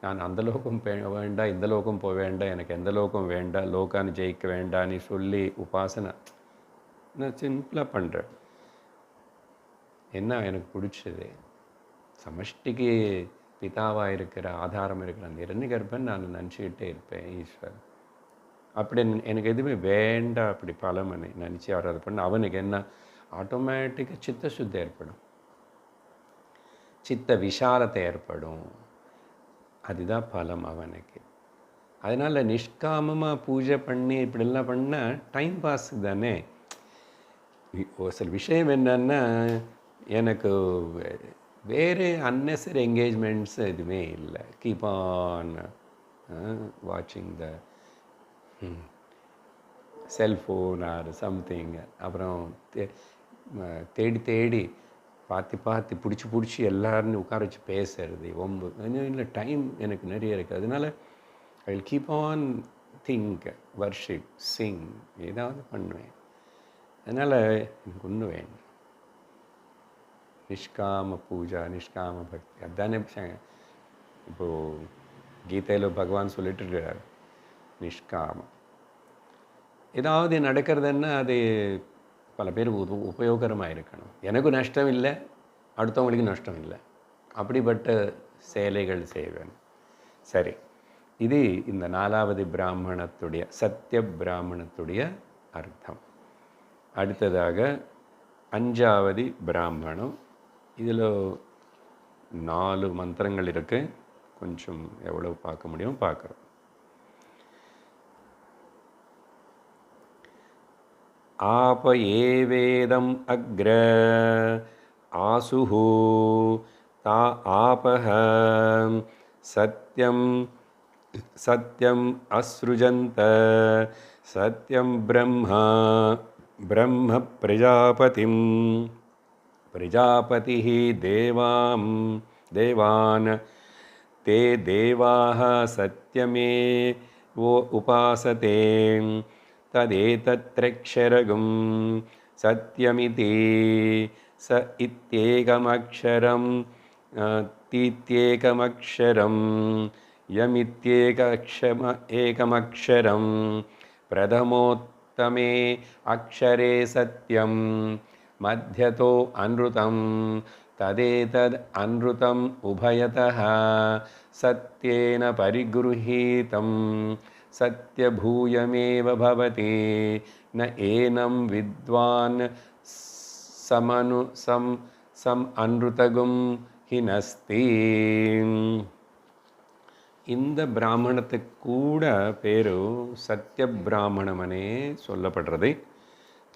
நான் அந்த லோகம் வேண்டாம், இந்த லோகம் போக வேண்டாம், எனக்கு எந்த லோகம் வேண்டாம், லோகான்னு ஜெயிக்க வேண்டான்னு சொல்லி உபாசனை நான் சிம்பிளாக பண்ணுறேன். என்ன எனக்கு பிடிச்சது, சமஷ்டிக்கு பிதாவாக இருக்கிற ஆதாரம் இருக்கிற அந்த இரண்யகர்ப்பன் நான் நினச்சிக்கிட்டே இருப்பேன். ஈஸ்வர் அப்படி எனக்கு எதுவுமே வேண்டாம், அப்படி பலமனை நினச்சி அவர் அதை பண்ண அவனுக்கு என்ன ஆட்டோமேட்டிக்காக சித்த சுத்தி ஏற்படும், சித்த விஷாலத்தை ஏற்படும். அதுதான் பலம் அவனுக்கு. அதனால் நிஷ்காமமாக பூஜை பண்ணி இப்படிலாம் பண்ணால் டைம் பாஸ் தானே. ஒரு சில விஷயம் என்னன்னா, எனக்கு வேறு அன்னெசரி என்கேஜ்மெண்ட்ஸ் எதுவுமே இல்லை. கீப் ஆன் வாட்சிங் த செல்ஃபோன் ஆர் சம்திங். அப்புறம் தேடி பார்த்து பிடிச்சி எல்லாரும் உட்கார வச்சு பேசுறது ஒம்பு. இல்லை, டைம் எனக்கு நிறைய இருக்குது. அதனால் I will keep on think, worship, Singh, ஏதாவது பண்ணுவேன். அதனால் எனக்கு ஒன்று வேணும், நிஷ்காம பூஜா, நிஷ்காம பக்தி. அதுதானே இப்போது கீதையில் பகவான் சொல்லிட்டு இருக்கிறார், நிஷ்காமம். ஏதாவது நடக்கிறதுன்னா அது பல பேருக்கு உபயோகரமாக இருக்கணும். எனக்கும் நஷ்டம் இல்லை, அடுத்தவங்களுக்கு நஷ்டம் இல்லை, அப்படிப்பட்ட சேலைகள் செய்வேன். சரி, இது இந்த 4வது பிராமணத்துடைய, சத்திய பிராமணத்துடைய அர்த்தம். அடுத்ததாக 5வது பிராமணம். இதில் 4 மந்திரங்கள் இருக்குது. கொஞ்சம் எவ்வளோ பார்க்க முடியும் பார்க்குறோம். आप एवेदम् अग्र आसुः ता आपः सत्यम् असृजन्त सत्यं ब्रह्म प्रजापतिः देवान् ते देवाः सत्यमेवो उपासते तदेतत्रक्षरगुं सत्यमिति स इत्येकमक्षरं तीत्येकमक्षरं यमित्येकमक्षरं प्रथमोत्तमे अक्षरे सत्यं மத்யதோ அன்ருதம் ததேதத் அன்ருதம் உபயதः சத்யேன பரிகృహீதம் சத்யபூயமேவ பவதி ந ஏனம் வித்வான் சமனு சம் அன்ருதகும் ஹினஸ்தி. இந்த பிராமணத்துக்கு கூட பேரு சத்ய பிராமணமனே சொல்லப்படுறது.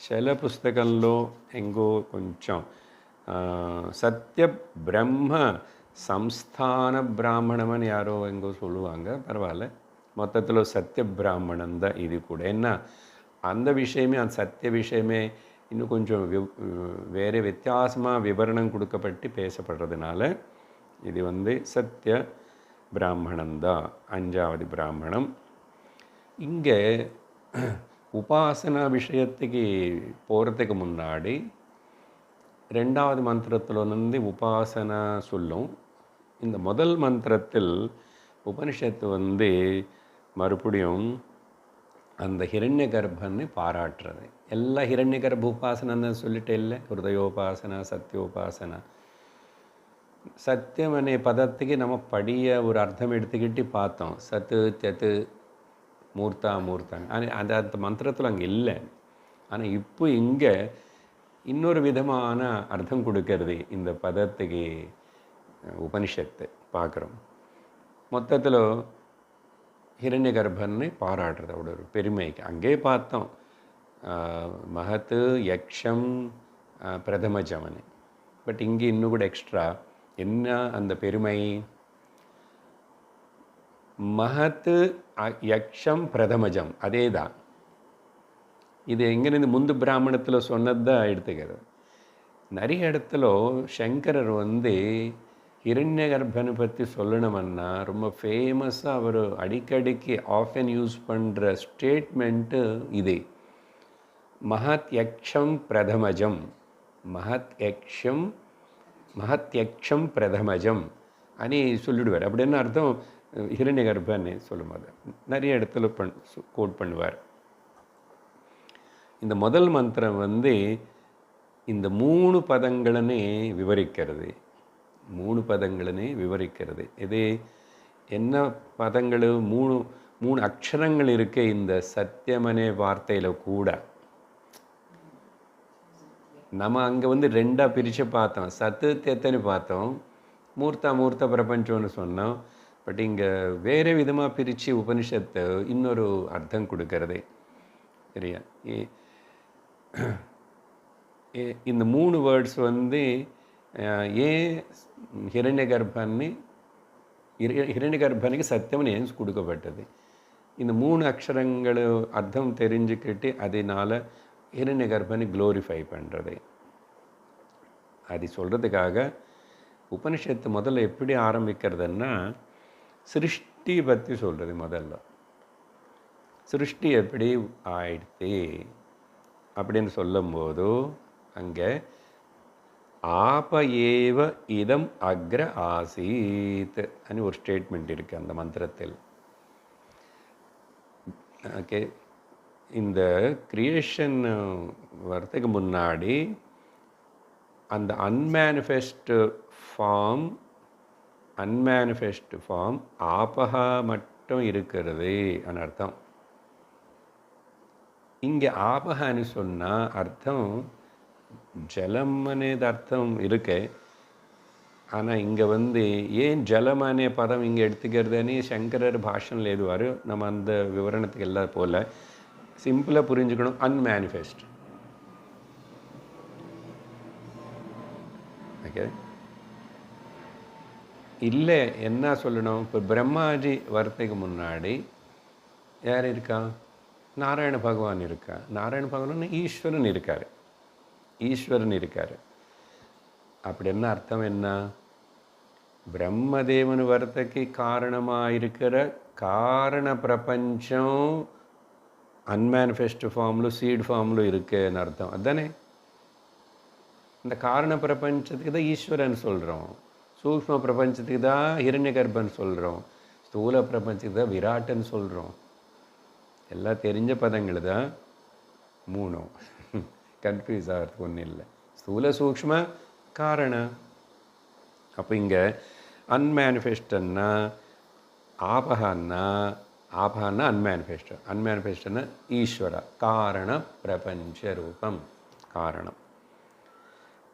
சில புஸ்தகంలో எங்கோ கொஞ்சம் சத்ய பிரம்ம சம்ஸ்தான பிராமணமன் யாரோ எங்கோ சொல்லுவாங்க. பரவாயில்ல, மொத்தத்தில் சத்ய பிராமணன் தான் இது கூட. என்ன அந்த விஷயமே, அந்த சத்திய விஷயமே இன்னும் கொஞ்சம் வேறு வித்தியாசமாக விவரணம் கொடுக்கப்பட்டு பேசப்படுறதுனால இது சத்ய பிராமணந்தான், 5வது பிராமணம். இங்கே உபாசனா விஷயத்துக்கு போகிறதுக்கு முன்னாடி 2வது மந்திரத்தில் உபாசனா சொல்லும். இந்த முதல் மந்திரத்தில் உபனிஷத்து மறுபடியும் அந்த ஹிரண்ய கர்ப்பன்னு பாராட்டுறது. எல்லா ஹிரண்ய கர்ப்ப உபாசனன்னு சொல்லிட்டே இல்லை, ஹிருதயோபாசனா, சத்யோபாசனா. சத்தியம் அనే பதத்துக்கு நம்ம படிய ஒரு அர்த்தம் எடுத்துக்கிட்டு பார்த்தோம். சத்து தத்து மூர்த்தாங்க. ஆனால் அந்த மந்திரத்தில் அங்கே இல்லை. ஆனால் இப்போ இங்கே இன்னொரு விதமான அர்த்தம் கொடுக்கறது இந்த பதத்துக்கு உபனிஷத்து பார்க்குறோம். மொத்தத்தில் ஹிரண்ய கர்ப்பன்னு பாராட்டுறது அவரோட ஒரு பெருமைக்கு. அங்கே பார்த்தோம் மகத்து யக்ஷம் பிரதமஜமனு. பட் இங்கே இன்னும் கூட எக்ஸ்ட்ரா என்ன அந்த பெருமை? மகத்து யக்ஷம் பிரதமஜம், அதே தான். இது எங்கேருந்து முந்து பிராமணத்தில் சொன்னது தான் எடுத்துக்கிறது. நிறைய இடத்துல சங்கரர் ஹிரண்ய கர்ப்பனை பற்றி சொல்லணும்னா ரொம்ப ஃபேமஸாக அவர் அடிக்கடிக்கு ஆஃபன் யூஸ் பண்ணுற ஸ்டேட்மெண்ட்டு இதே, மகத் யக்ஷம் பிரதமஜம், மகத் யக்ஷம் பிரதமஜம் அனி சொல்லிடுவார். அப்படின்னு அர்த்தம் ஹிரண்ய கர்ப்பன்னு சொல்லும்போது நிறைய இடத்துல கோட் பண்ணுவார். இந்த முதல் மந்திரம் இந்த 3 பதங்களனே விவரிக்கிறது. 3 பதங்களனே விவரிக்கிறது. இது என்ன பதங்கள்? 3 அக்ஷரங்கள் இருக்க இந்த சத்தியமனே வார்த்தையில் கூட. நம்ம அங்கே 2ஆக பிரித்து பார்த்தோம். சத்து தெத்தன்னு பார்த்தோம், மூர்த்த பிரபஞ்சம்னு சொன்னோம். பட் இங்கே வேறு விதமாக பிரித்து உபனிஷத்து இன்னொரு அர்த்தம் கொடுக்கறது. சரியா? இந்த 3 வேர்ட்ஸ் ஏன் ஹிரண்ய கர்ப்பனுக்கு சத்தியம்னு ஏன் கொடுக்கப்பட்டது? இந்த 3 அக்ஷரங்கள் அர்த்தம் தெரிஞ்சுக்கிட்டு அதனால் ஹிரண்ய கர்ப்பனை க்ளோரிஃபை பண்ணுறது. அது சொல்கிறதுக்காக உபனிஷத்து முதல்ல எப்படி ஆரம்பிக்கிறதுன்னா சிருஷ்டி பற்றி சொல்கிறது. முதல்ல சிருஷ்டி எப்படி ஆயிடுத்து அப்படின்னு சொல்லும்போது அங்கே ஆப ஏவ இதம் அக்ர ஆசீத் అని ஒரு ஸ்டேட்மெண்ட் இருக்குது அந்த மந்திரத்தில். ஓகே, இந்த கிரியேஷன் வரத்துக்கு முன்னாடி அந்த அன்மேனிஃபெஸ்ட் ஃபார்ம் ஆபஹா மட்டும் இருக்கிறது அர்த்தம். இங்கே ஆபஹான்னு சொன்னால் அர்த்தம் ஜலம் అనేది அர்த்தம் இருக்கு. ஆனால் இங்கே ஏன் ஜலம் అనే పదం இங்கே எடுத்துக்கிறதுன்னு சங்கரர் பாஷன் எழுதுவார். நம்ம அந்த விவரணத்துக்கு எல்லாம் போல் சிம்பிளாக புரிஞ்சுக்கணும். அன்மேனிஃபெஸ்ட். ஓகே, இல்லை என்ன சொல்லணும்? இப்போ பிரம்மாஜி வரத்துக்கு முன்னாடி யார் இருக்கா? நாராயண பகவான் இருக்கா. நாராயண பகவான் ஈஸ்வரன் இருக்கார். அப்படி என்ன அர்த்தம்? என்ன? பிரம்மதேவன் வரத்துக்கு காரணமாக இருக்கிற காரண பிரபஞ்சம் அன்மேனிஃபெஸ்ட் ஃபார்மில் சீட் ஃபார்மில் இருக்குன்னு அர்த்தம். அதுதானே? இந்த காரண பிரபஞ்சத்துக்கு தான் ஈஸ்வரன் சொல்கிறோம். சூக்ஷ்ம பிரபஞ்சத்துக்கு தான் ஹிரண்ய கர்ப்பன் சொல்கிறோம். ஸ்தூல பிரபஞ்சத்துக்கு தான் விராட்டன் சொல்கிறோம். எல்லாம் தெரிஞ்ச பதங்கள் தான். 3 கன்ஃபியூஸ் ஆகிறதுக்கு ஒன்றும் இல்லை. ஸ்தூல சூக்ஷ்ம காரண. அப்போ இங்கே அன்மேனிஃபெஸ்டன்னா ஆபஹான்னா, ஆபஹான்னா அன்மேனிஃபெஸ்டர், அன்மேனிஃபெஸ்டன்னா ஈஸ்வர காரண பிரபஞ்ச ரூபம் காரணம்.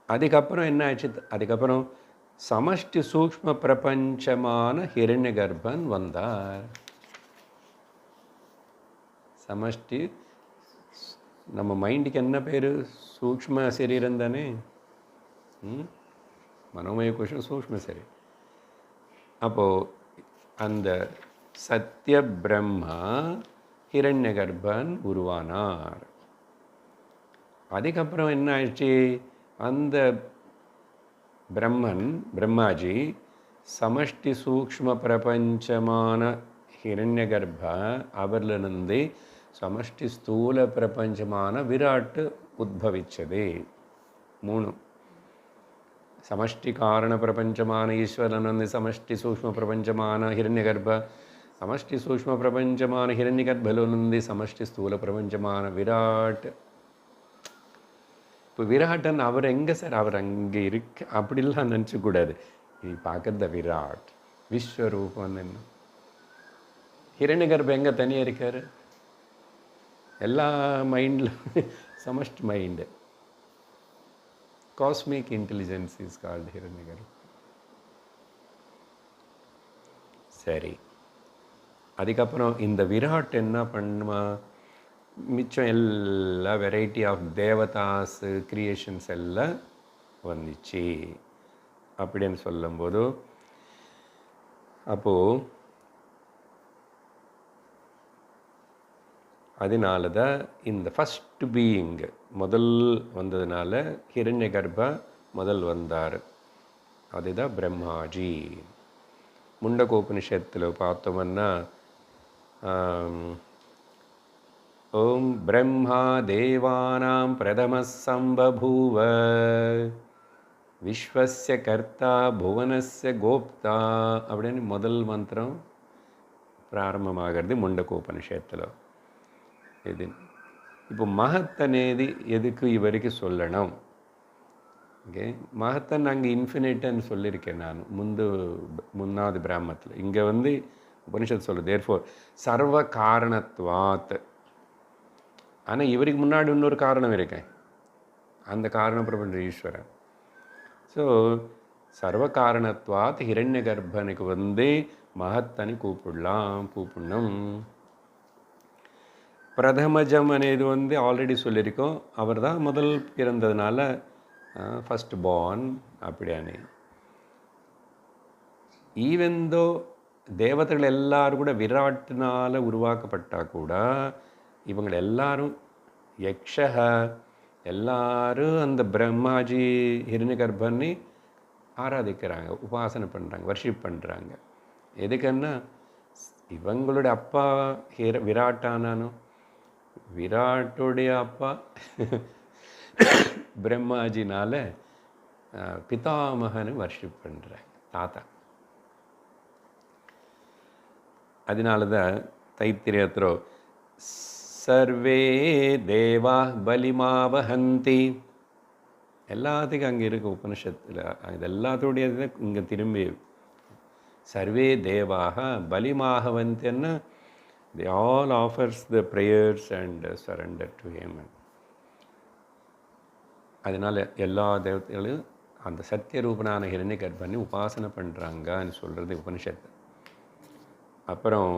அதுக்கப்புறம் என்ன ஆச்சு? அதுக்கப்புறம் சமஷ்டி சூக்ஷ்ம பிரபஞ்சமான ஹிரண்ய கர்ப்பன் வந்தார். சமஷ்டி நம்ம மைண்டுக்கு என்ன பேர்? சூக்ஷ்ம சரீரம் தானே. மனோமய கோஷம் சூக்ஷ்ம சரீரம். அப்போது அந்த சத்திய பிரம்மா ஹிரண்ய கர்ப்பன் உருவானார். அதுக்கப்புறம் என்ன ஆயிடுச்சு? அந்த பிரம்மன் பிரம்மாஜி சமஷ்டி சூக்ஷ்ம பிரபஞ்சமான ஹிரண்ய கர்ப்ப அவரிலிருந்து சமஷ்டி ஸ்தூல பிரபஞ்சமான விராட்டு உத்பவிச்சது. 3 சமஷ்டி காரண பிரபஞ்சமான ஈஸ்வரன் வந்து சமஷ்டி சூக்ஷ்ம பிரபஞ்சமான ஹிரண்ய கர்ப்ப, சமஷ்டி சூக்ஷ்ம பிரபஞ்சமான ஹிரண்ய கர்ப்பலிருந்து சமஷ்டி ஸ்தூல பிரபஞ்சமான விராட். இப்போ விராட்டன் அவர் எங்கே சார்? அவர் அங்கே இருக்கு அப்படிலாம் நினச்சக்கூடாது. நீ பார்க்குறத விராட் விஸ்வரூபம் என்ன. ஹிரண்ய கர்ப்ப எங்கே தனியாக இருக்கார்? எல்லா மைண்டில் சமஷ்டி mind. Cosmic intelligence is called ஹிரண்ய கர்ப்ப. சரி, அதுக்கப்புறம் இந்த விராட் என்ன பண்ணுமா? மிச்சம் எல்லா வெரைட்டி ஆஃப் தேவதாஸ் கிரியேஷன்ஸ் எல்லாம் வந்துச்சு அப்படின்னு சொல்லும்போது, அப்போது அதனால தான் இந்த ஃபஸ்ட் பீயிங் முதல் வந்ததுனால ஹிரண்ய கர்ப்ப முதல் வந்தார். அதுதான் பிரம்மாஜி. முண்டகோபனிஷத்தில் பார்த்தோம்னா ஓம் பிரம்மா தேவானாம் பிரதம சம்பபூவ விஸ்வஸ்ய கர்த்தா புவனஸ்ய கோப்தா அப்படின்னு முதல் மந்திரம் பிராரம்பமாகிறது முண்டகோபனிஷத்தில். இது இப்போ மகத் అనేది எதுக்கு இவருக்கு சொல்லணும்? ஓகே, மகத்தன் அங்கே இன்ஃபினிட்னு சொல்லியிருக்கேன் நான் முன்னாவது பிராமத்தில். இங்கே வந்து உபனிஷத்து சொல்லுது தேர்ஃபோர் சர்வ காரணத்வாத். ஆனால் இவருக்கு முன்னாடி இன்னொரு காரணம் இருக்கேன், அந்த காரண பிரபஞ்ச ஈஸ்வரன். ஸோ சர்வ காரணத்வாத் ஹிரண்ய கர்ப்பனுக்கு வந்து மகத்தனி கூப்பிடணும். பிரதமஜம் అనేది வந்து ஆல்ரெடி சொல்லியிருக்கோம், அவர் தான் முதல் பிறந்ததுனால ஃபஸ்ட் பார்ன் அப்படியானே. ஈவெந்தோ தேவதைகள் எல்லாரும் கூட விராட்டினால் உருவாக்கப்பட்டால் கூட இவங்க எல்லாரும் யக்ஷக எல்லாரும் அந்த பிரம்மாஜி ஹிரண்ய கர்ப்பனை ஆராதிக்கிறாங்க, உபாசனை பண்ணுறாங்க, வர்ஷிப் பண்ணுறாங்க. எதுக்குன்னா இவங்களுடைய அப்பா விராட்டானானோ, விராட்டுடைய அப்பா பிரம்மாஜினால பிதாமகனை வர்ஷிப் பண்ணுறாங்க, தாத்தா. அதனால தான் தைத்திரியத்திரோ சர்வே தேவா பலிமாவஹந்தி எல்லாத்துக்கும் அங்கே இருக்குது உபனிஷத்தில். இது எல்லாத்தோடைய இங்கே திரும்பி survey தேவாக பலிமாகவந்தின்னா they all offers the prayers and surrender to him. அதனால் எல்லா தேவதைகளும் அந்த சத்திய ரூபனான ஹிரண்ய கர்ப்பனை உபாசனை பண்ணுறாங்கன்னு சொல்கிறது உபனிஷத்து. அப்புறம்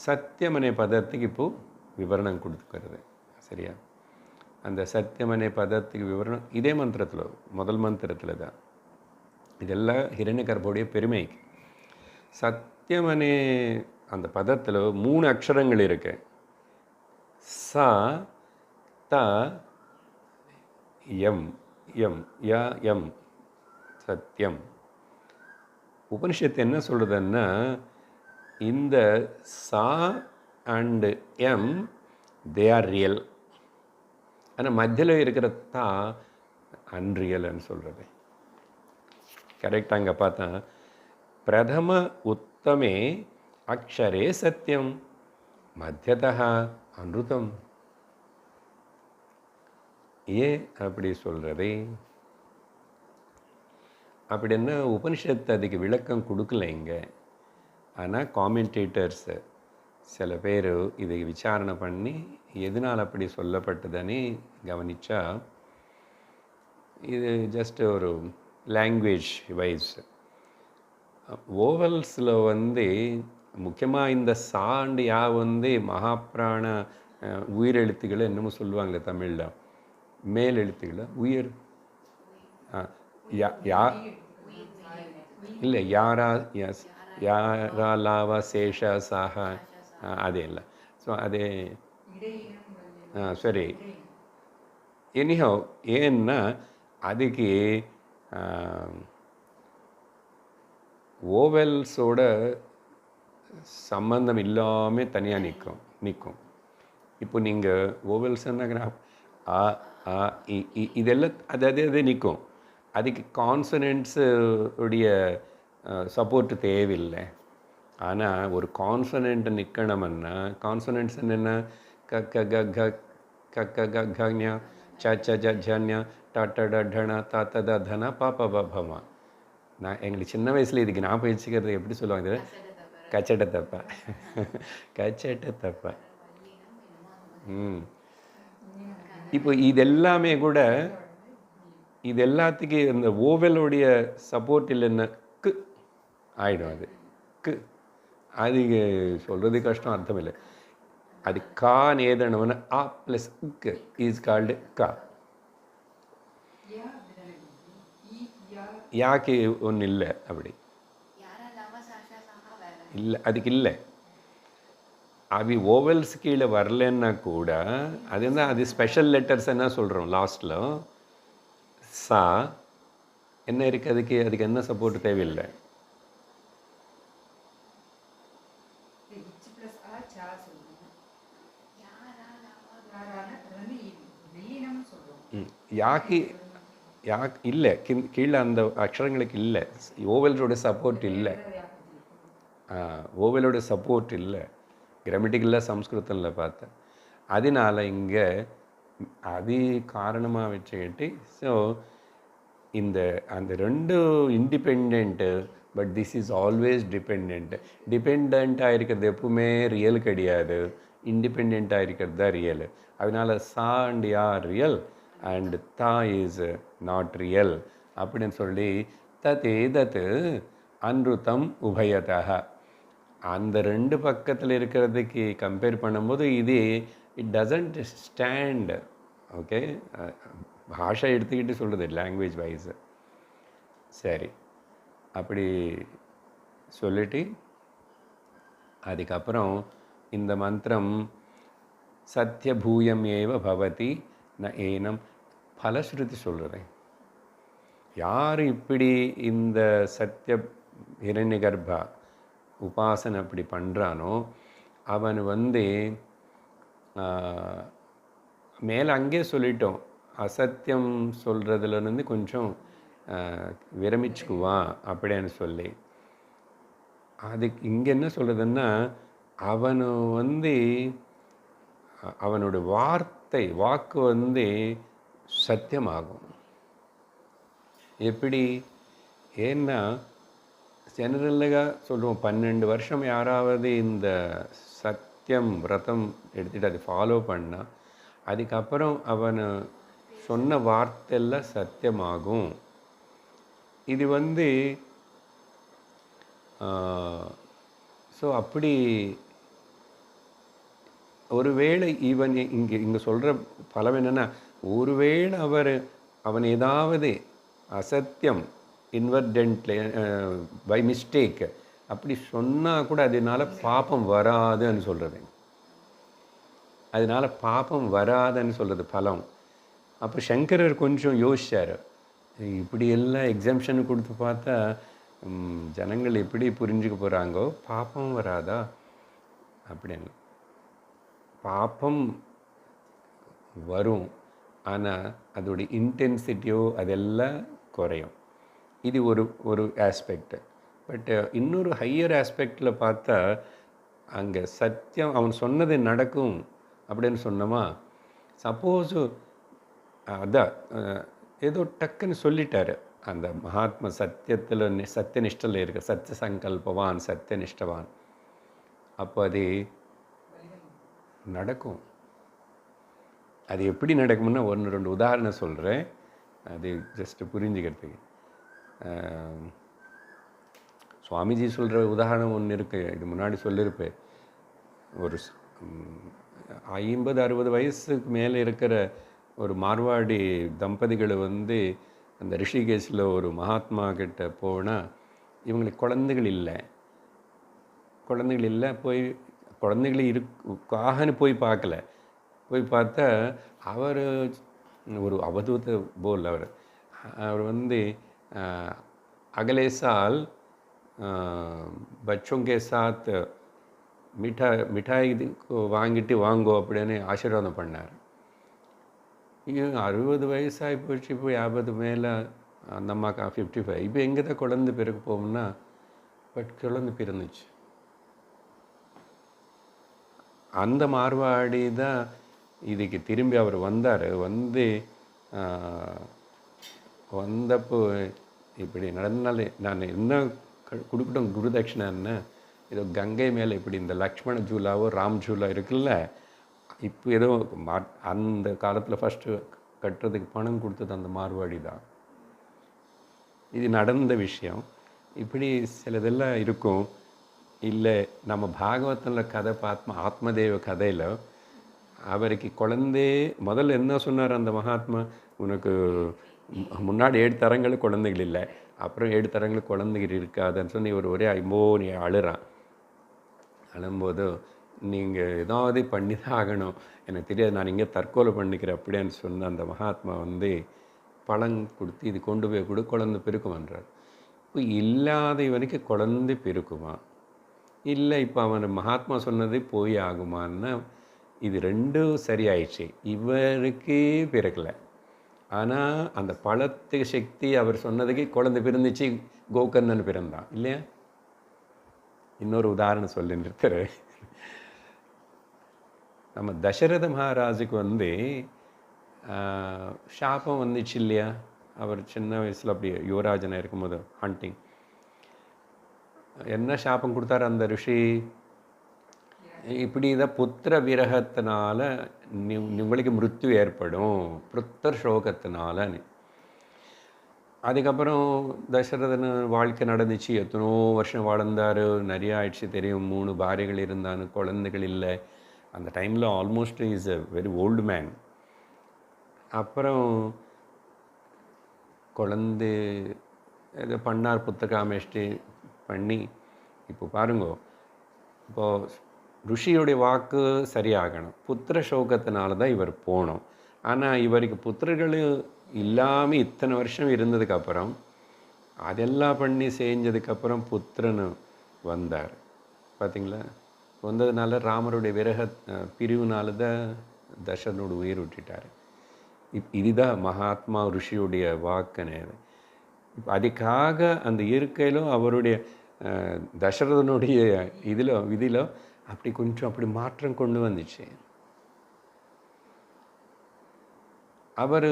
சத்தியமனை பதத்துக்கு இப்போது விவரணம் கொடுத்துக்கிறது. சரியா? அந்த சத்தியமனை பதத்துக்கு விவரணம் இதே மந்திரத்தில், முதல் மந்திரத்தில் தான். இதெல்லாம் ஹிரண்ய கர்ப்பனுடைய பெருமைக்கு. சத்தியமனே அந்த பதத்தில் 3 அக்ஷரங்கள் இருக்கு. ச the M am a M சத்தியம். உபனிஷத்து என்ன சொல்கிறதுன்னா இந்த சா and M they are real, ஆனால் மத்தியில் இருக்கிற தா அன்ரியல்னு சொல்கிறது. கரெக்டாக அங்கே பார்த்தா பிரதம உத்தமே அக்ஷரே சத்தியம் மத்தியதः அனுதம். ஏன் அப்படி சொல்கிறது? அப்படின்னா உபனிஷத்து அதுக்கு விளக்கம் கொடுக்கல இங்கே. ஆனால் காமெண்டேட்டர்ஸு சில பேர் இதை விசாரணை பண்ணி எதனால் அப்படி சொல்லப்பட்டதுன்னு கவனித்தா, இது ஜஸ்ட் ஒரு லாங்குவேஜ் வைஸ். ஓவல்ஸில் வந்து முக்கியமாக இந்த சாண்டு யா வந்து மகாபிராண உயிரெழுத்துக்களை என்னமோ சொல்லுவாங்களே தமிழில், மேல் எழுத்துக்களை உயிர் யா இல்லை யாரா எஸ் யாரா லாவா சேஷா சாஹா அதே இல்லை. ஸோ அதே சரி. எனிஹவ் ஏன்னா அதுக்கு ஓவல்ஸோட சம்பந்தம் இல்லாமல் தனியாக நிற்கும். இப்போ நீங்கள் ஓவல்ஸ்ன்னா ஆ ஆ இதெல்லாம் அது நிற்கும். அதுக்கு கான்சனன்ட்ஸு உடைய சப்போர்ட்டு தேவையில்லை. ஆனால் ஒரு கான்சனன்ட் நிற்கணும்னா கான்சனன்ட்ஸ் என்னென்ன க க க க க க க கஞா ச ச ஜ ஜன்யா ட ட ட டண த த த தன ப ப ப பமா. நான் எங்களுக்கு சின்ன வயசில் இதுக்கு ஞாபகம் வச்சுக்கிறது எப்படி சொல்லுவாங்க, இது கச்சட்ட தப்பா கச்சட்ட தப்பா. இப்போ இதெல்லாமே கூட இது எல்லாத்துக்கும் இந்த ஓவலோடைய சப்போர்ட் இல்லைன்னா கு ஆகிடும். அது சொல்கிறது கஷ்டம், அர்த்தம் இல்லை. அது கான்னு ஏதணும்னா ஆ ப்ளஸ் உக்கு இஸ் கால்டு கா. யாக்கு ஒன்றும் இல்லை அப்படி இல்லை, அதுக்கு இல்லை. அவி ஓவல்ஸ் கீழே வரலன்னா கூட அது என்ன, அது ஸ்பெஷல் லெட்டர்ஸ் என்ன சொல்கிறோம் லாஸ்ட்டில் சா என்ன இருக்குது, அதுக்கு என்ன சப்போர்ட் தேவையில்லை. யாக்கு இல்லை, கீழே அந்த அக்ஷரங்களுக்கு இல்லை, ஓவலோட சப்போர்ட் இல்லை. ஓவலோட சப்போர்ட் இல்லை கிராமட்டிக்கலில் சம்ஸ்கிருதத்தில் பார்த்தேன். அதனால் இங்கே அது காரணமாக வச்சுக்கிட்டு ஸோ அந்த ரெண்டு independent, but this is always டிபெண்ட்டாக இருக்கிறது எப்பவுமே ரியல் கிடையாது, இண்டிபெண்ட்டாக இருக்கிறது தான் ரியல். அதனால் சா அண்ட் யா ரியல் அண்ட் தா இஸ் நாட் ரியல் அப்படின்னு சொல்லி தத் அன்ருத்தம் உபயதः அந்த ரெண்டு பக்கத்தில் இருக்கிறதுக்கு கம்பேர் பண்ணும்போது இது இட் டசன்ட் ஸ்டாண்ட். ஓகே, பாஷை எடுத்துக்கிட்டு சொல்கிறது லாங்குவேஜ் வைஸ். சரி, அப்படி சொல்லிட்டு அதுக்கப்புறம் இந்த மந்திரம் சத்யபூயம் ஏவ பவதி ந ஏனம் பலஸ்ருதி சொல்கிறேன். யார் இப்படி இந்த சத்ய ஹிரண்யகர்பா உபாசனை அப்படி பண்ணுறானோ அவன் வந்து மேலே அங்கே சொல்லிட்டோம், அசத்தியம் சொல்கிறதுலேருந்து கொஞ்சம் விரமிச்சுக்குவான் அப்படின்னு சொல்லி. அதுக்கு இங்கே என்ன சொல்கிறதுன்னா, அவனு வந்து அவனோட வாக்கு வந்து சத்தியமாகும். எப்படி? ஏன்னா ஜெனரலாக சொல்லுவோம், 12 வருஷம் யாராவது இந்த சத்தியம் விரதம் எடுத்துகிட்டு அதை ஃபாலோ பண்ணால் அதுக்கப்புறம் அவன் சொன்ன வார்த்தையெல்லாம் சத்தியமாகும். இது வந்து ஸோ அப்படி ஒருவேளை இவன் இங்கே சொல்கிற பலம் என்னென்னா, ஒருவேளை அவன் ஏதாவது அசத்தியம் இன்வர்டென்ட்ல பை மிஸ்டேக் அப்படி சொன்னால் கூட அதனால் பாப்பம் வராதுன்னு சொல்கிறது. அதனால் பாப்பம் வராதுன்னு சொல்கிறது பலம். அப்போ சங்கரர் கொஞ்சம் யோசிச்சார், இப்படியெல்லாம் எக்ஸாம்ஷன் கொடுத்து பார்த்தா ஜனங்கள் எப்படி புரிஞ்சுக்க போகிறாங்கோ, பாப்பம் வராதா அப்படின்னு. பாப்பம் வரும், ஆனால் அதோடைய இன்டென்சிட்டியோ அதெல்லாம் குறையும். இது ஒரு ஆஸ்பெக்ட். பட் இன்னொரு ஹையர் ஆஸ்பெக்டில் பார்த்தா அங்கே சத்தியம் அவன் சொன்னது நடக்கும் அப்படின்னு சொன்னோமா, சப்போஸு அதான் ஏதோ டக்குன்னு சொல்லிட்டார், அந்த மகாத்மா சத்தியத்தில் சத்தியனிஷ்டில் இருக்க சத்திய சங்கல்பவான் சத்தியனிஷ்டவான். அப்போ அது நடக்கும். அது எப்படி நடக்கும்னா 1-2 உதாரணம் சொல்கிறேன், அது ஜஸ்ட்டு புரிஞ்சுக்கிறதுக்கு. சுவாமிஜி சொல்கிற உதாரணம் ஒன்று இருக்குது, இது முன்னாடி சொல்லியிருப்பேன். ஒரு 50-60 வயசுக்கு மேலே இருக்கிற ஒரு மார்வாடி தம்பதிகளை வந்து அந்த ரிஷிகேஷில் ஒரு மகாத்மா கிட்ட போனால் இவங்களுக்கு குழந்தைகள் இல்லை. போய் குழந்தைகள் இருக்காகன்னு போய் பார்க்கல. போய் பார்த்தா அவர் ஒரு அவதூத போல் அவர் வந்து अगले साल बच्चों के साथ மிட்டாய் வாங்கிட்டு வாங்கோ அப்படின்னு ஆசீர்வாதம் பண்ணார். இங்கே 60 வயசாகி போச்சு, இப்போ 50 மேலே, அந்த அம்மாக்கா 55. இப்போ எங்கே தான் குழந்தை பிறகு போகும்னா, பட் குழந்தை பிறந்துச்சு. அந்த மார்வாடி தான் இதுக்கு திரும்பி அவர் வந்தார். வந்தப்போ இப்படி நடந்தாலே நான் என்ன கொடுக்கட்டும் குருதட்சிணான்னு, ஏதோ கங்கை மேலே இப்படி இந்த லக்ஷ்மண ஜூலாவோ ராம் ஜூலா இருக்குல்ல, இப்போ ஏதோ அந்த காலத்தில் ஃபஸ்ட்டு கட்டுறதுக்கு பணம் கொடுத்தது அந்த மார்வாடி தான். இது நடந்த விஷயம். இப்படி சிலதெல்லாம் இருக்கும். இல்லை நம்ம பாகவத்தில் கதை ஆத்மதேவ கதையில் அவருக்கு குழந்தை முதல்ல என்ன சொன்னார் அந்த மகாத்மா, உனக்கு முன்னாடி 7 தரங்கள் குழந்தைகள் இல்லை, அப்புறம் 7 தரங்கள் குழந்தைகள் இருக்காதுன்னு சொல்லி ஒரே நீ அழுறான். அழும்போது நீங்கள் ஏதாவது பண்ணி தான் ஆகணும், எனக்கு தெரியாது, நான் இங்கே தற்கொலை பண்ணிக்கிறேன் அப்படின்னு சொன்ன அந்த மகாத்மா வந்து பழம் கொடுத்து இது கொண்டு போய் கூட குழந்தை பெருக்குமன்றார். இப்போ இல்லாத இவனுக்கு குழந்தை பெருக்குமா? இல்லை, இப்போ அவன் மகாத்மா சொன்னது போய் ஆகுமான்னா இது ரெண்டும் சரியாயிடுச்சு. இவருக்கு பிறக்கலை, ஆனால் அந்த பழத்துக்கு சக்தி அவர் சொன்னதுக்கு குழந்தை பிறந்துச்சு, கோகர்ணன் பிறந்தான் இல்லையா? இன்னொரு உதாரணம் சொல்லி நிறுத்துறேன். நம்ம தசரத மகாராஜுக்கு வந்து சாபம் வந்துச்சு இல்லையா? அவர் சின்ன வயசில் அப்படி யுவராஜனாக இருக்கும்போது ஹண்டிங், என்ன சாபம் கொடுத்தாரு அந்த ரிஷி? இப்படி தான் புத்திர விரகத்தினால உங்களுக்கு மிருத்யு ஏற்படும், புத்திர சோகத்தினால. அதுக்கப்புறம் தசரதன் வாழ்க்கை நடந்துச்சு, எத்தனோ வருஷம் வாழ்ந்தார், நிறைய ஆயிடுச்சு தெரியும். 3 பாரியர்கள் இருந்தான்னு, குழந்தைகள் இல்லை. அந்த டைமில் almost is a very old man. அப்புறம் குழந்தை இதை பண்ணார், புத்திரகாமேஷ்டி பண்ணி. இப்போ பாருங்க, இப்போது ருஷியுடைய வாக்கு சரியாகணும், புத்திர சோகத்தினால தான் இவர் போகணும். ஆனால் இவருக்கு புத்திரர்கள் இல்லாமல் இத்தனை வருஷம் இருந்ததுக்கப்புறம் அதெல்லாம் பண்ணி செஞ்சதுக்கப்புறம் புத்திரன் வந்தார். பார்த்திங்களா? வந்ததுனால ராமருடைய பிரிவுனால தான் தசரனோட உயிர் விட்டுட்டார். இதுதான் மகாத்மா ருஷியுடைய வாக்குன்னு. இப்போ அதுக்காக அந்த இருக்கையிலும் அவருடைய தசரதனுடைய விதியில் அப்படி கொஞ்சம் அப்படி மாற்றம் கொண்டு வந்துச்சு. அவர்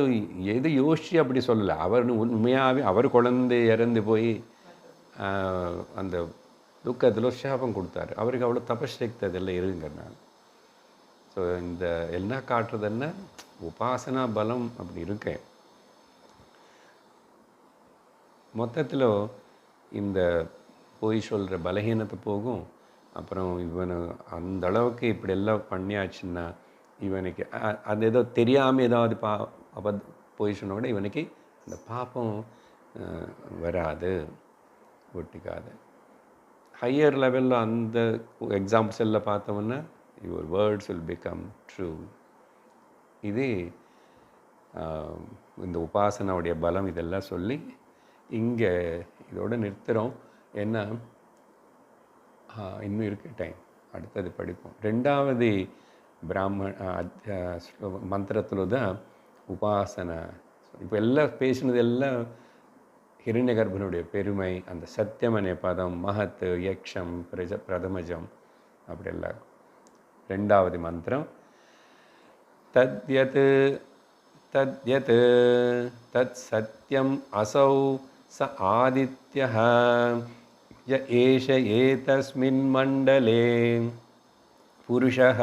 எது யோசிச்சு அப்படி சொல்லலை. அவர் உண்மையாகவே அவர் குழந்தை இறந்து போய் அந்த துக்கத்தில் சாபம் கொடுத்தாரு. அவருக்கு அவ்வளோ தபசக்தி அதெல்லாம் இருக்குங்கிறனால. ஸோ இந்த எல்லாம் காட்டுறதுன்னா உபாசனா பலம் அப்படி இருக்கேன். மொத்தத்தில் இந்த போய் சொல்கிற பலகீனத்தை போகும். அப்புறம் இவனு அந்த அளவுக்கு இப்படி எல்லாம் பண்ணியாச்சுன்னா இவனுக்கு அது ஏதோ தெரியாமல் ஏதாவது போய் சொன்ன கூட இவனுக்கு அந்த பாப்பம் வராது, ஒட்டிக்காது. ஹையர் லெவலில் அந்த எக்ஸாம்பிள்ஸ் எல்லாம் பார்த்தோம்னா your words will become true. இது இந்த உபாசனாவுடைய பலம். இதெல்லாம் சொல்லி இங்கே இதோடு நிறுத்துகிறோம். ஏன்னா இன்னும் இருக்குது டைம், அடுத்தது படிப்போம். 2வது மந்திரத்தில் தான் உபாசனை. இப்போ எல்லாம் பேசினது எல்லாம் ஹிரண்யகர்பனுடைய பெருமை, அந்த சத்தியமனே பதம், மகத்து, யக்ஷம், பிரதமஜம், அப்படியெல்லாம். 2வது மந்திரம் தத்யத் तद्यत् तत्सत्यम् असौ स आदित्यः य एष एतस्मिन् मण्डले पुरुषः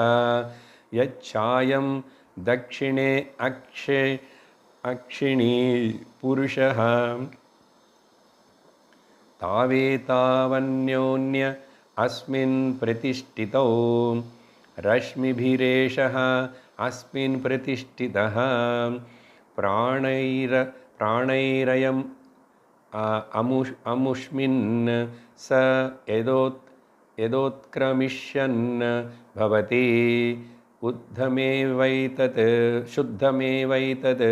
यच्छायं दक्षिणे अक्षिणी पुरुषः तावेतावन्योन्य अस्मिन् प्रतिष्ठितौ रश्मिभिरेषः अस्मिन् प्रतिष्ठितः प्राणैरयम् अमुष्मिन् स यदोत्क्रमिष्यन् भवति शुद्धमेवैतत्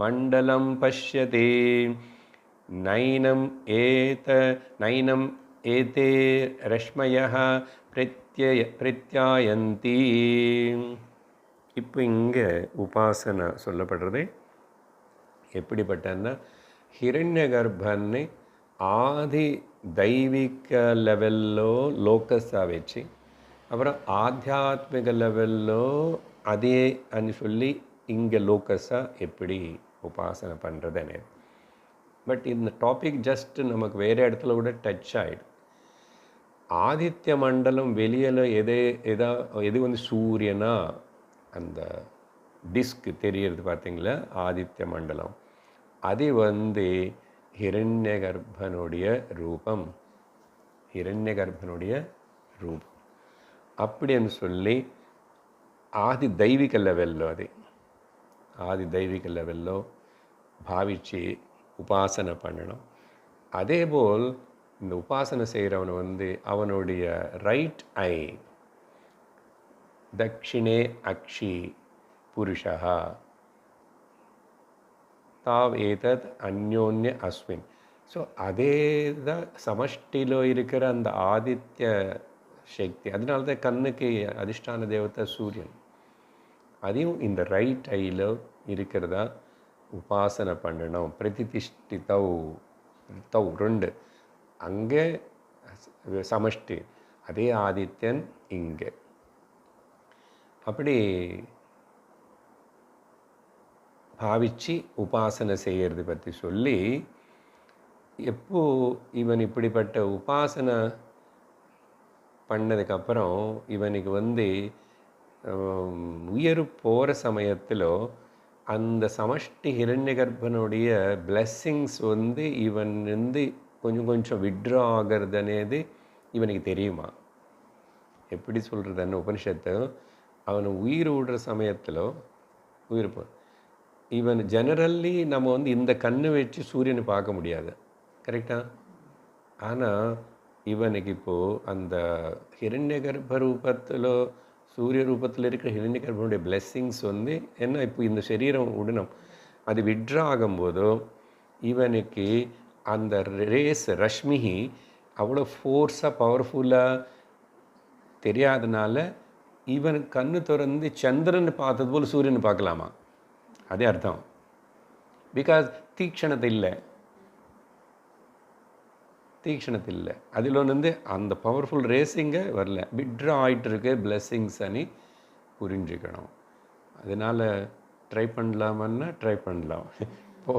मण्डलं पश्यति नैनम् एते रश्मयः பிரத்யாயந்தி. இப்போ இங்கே உபாசனை சொல்லப்படுறது எப்படிப்பட்டன்னா, ஹிரண்ய கர்ப்பனை ஆதி தெய்வீக லெவல்லோ லோக்கஸாக வச்சு, அப்புறம் ஆத்தியாத்மிக லெவல்லோ அதே అని சொல்லி இங்கே லோக்கஸாக எப்படி உபாசனை பண்ணுறதுன்னு. பட் இந்த டாபிக் ஜஸ்ட் நமக்கு வேறு இடத்துல கூட டச் ஆகிடும். ஆதித்ய மண்டலம் வெளியில் எது வந்து சூரியனா அந்த டிஸ்க் தெரியறது பார்த்தீங்களா, ஆதித்ய மண்டலம் அது வந்து ஹிரண்ய கர்ப்பனுடைய ரூபம். அப்படின்னு சொல்லி ஆதி தெய்வீக லெவல்லோ பாவிச்சு உபாசனை பண்ணணும். அதேபோல் இந்த உபாசனை செய்கிறவனை வந்து அவனுடைய ரைட் ஐ தக்ஷிணே அக்ஷி புருஷா தாவ் ஏதத் அந்யோன்ய அஸ்மின். ஸோ அதே தான் சமஷ்டிலோ இருக்கிற அந்த ஆதித்ய சக்தி. அதனால தான் கண்ணுக்கு அதிஷ்டான தேவதை சூரியன். அதையும் இந்த ரைட் ஐயில் இருக்கிறதா உபாசனை பண்ணணும். பிரதிஷ்டிதௌ 2 அங்கே சமஷ்டி, அதே ஆதித்யன் இங்கே. அப்படி பாவிச்சு உபாசனை செய்கிறது பற்றி சொல்லி, எப்போ இவன் இப்படிப்பட்ட உபாசனை பண்ணதுக்கப்புறம் இவனுக்கு வந்து உயர் போகிற சமயத்தில் அந்த சமஷ்டி ஹிரண்ய கர்ப்பனுடைய பிளெஸ்ஸிங்ஸ் வந்து இவன் வந்து கொஞ்சம் விட்ரா ஆகிறது అనేది இவனுக்கு தெரியுமா? எப்படி சொல்கிறதுன்னு உபனிஷத்து அவனை உயிர் விடுற சமயத்தில் இவன் ஜெனரல்லி நம்ம வந்து இந்த கண்ணை வச்சு சூரியனை பார்க்க முடியாது, கரெக்டாக? ஆனால் இவனுக்கு இப்போது அந்த ஹிரண்ய கர்ப்ப ரூபத்தில் சூரிய ரூபத்தில் இருக்கிற ஹிரண்ய கர்ப்பனுடைய பிளெஸ்ஸிங்ஸ் வந்து என்ன, இப்போ இந்த சரீரம் உடனும் அது விட்ரா ஆகும்போதோ இவனுக்கு அந்த ரஷ்மி அவ்வளோ ஃபோர்ஸாக பவர்ஃபுல்லாக தெரியாதனால இவன் கண்ணு திறந்து சந்திரன் பார்த்தது போல் சூரியனை பார்க்கலாமா? அதே அர்த்தம். பிகாஸ் தீக்ஷணத்தை இல்லை, அதில் வந்து அந்த பவர்ஃபுல் ரேஸிங்க வரல, விட்ரா ஆகிட்டுருக்கு பிளெஸ்ஸிங்ஸ் அனி புரிஞ்சுக்கணும். அதனால் ட்ரை பண்ணலாமன்னா ட்ரை பண்ணலாம் இப்போ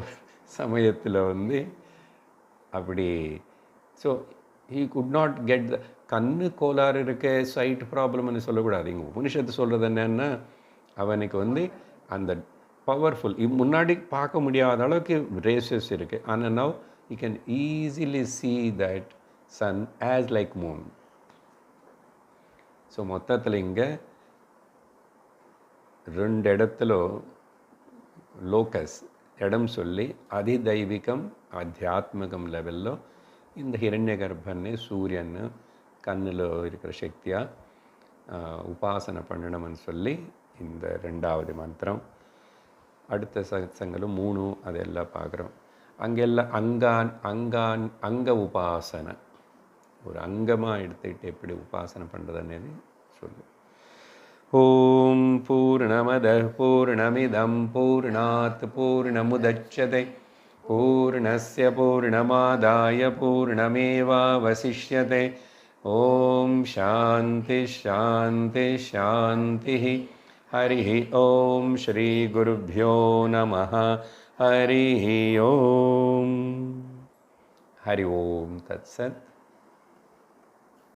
சமயத்தில் வந்து அப்படி. So he could not get the கண்ணு கோளாறு இருக்க சைட் ப்ராப்ளம்னு சொல்லக்கூடாது. இங்கே உபனிஷத்து சொல்கிறது என்னென்னா, அவனுக்கு வந்து அந்த பவர்ஃபுல் முன்னாடி பார்க்க முடியாத அளவுக்கு ரேசஸ் இருக்குது. ஆனால் now you can easily see that sun as like moon. So மொத்தத்தில் இங்கே 2 இடத்துல லோக்கஸ் இடம் சொல்லி அதிதைவிகம் ஆத்தியாத்மிகம் லெவலில் இந்த ஹிரண்ய கர்ப்பன்னு சூரியன் கண்ணில் இருக்கிற சக்தியாக உபாசனை பண்ணணும்னு சொல்லி இந்த 2வது மந்திரம். அடுத்த சங்கலும் 3 அதெல்லாம் பார்க்குறோம். அங்கெல்லாம் அங்க உபாசனை ஒரு அங்கமாக எடுத்துக்கிட்டு எப்படி உபாசனை பண்ணுறதுன்னு சொல்லு. ஓம் பூர்ணமத பூர்ணமிதம் பூர்ணாத் பூர்ணமுதச்யதே பூர்ணஸ்ய பூர்ணமாதாய பூர்ணமேவாவசிஷ்யதே. ஓம் சாந்தி ஷாந்தி ஷாந்தி. ஹரி ஓம் ஸ்ரீ குருப்யோ நமः ஹரி ஓம் ஹரி ஓம் தத்சத்.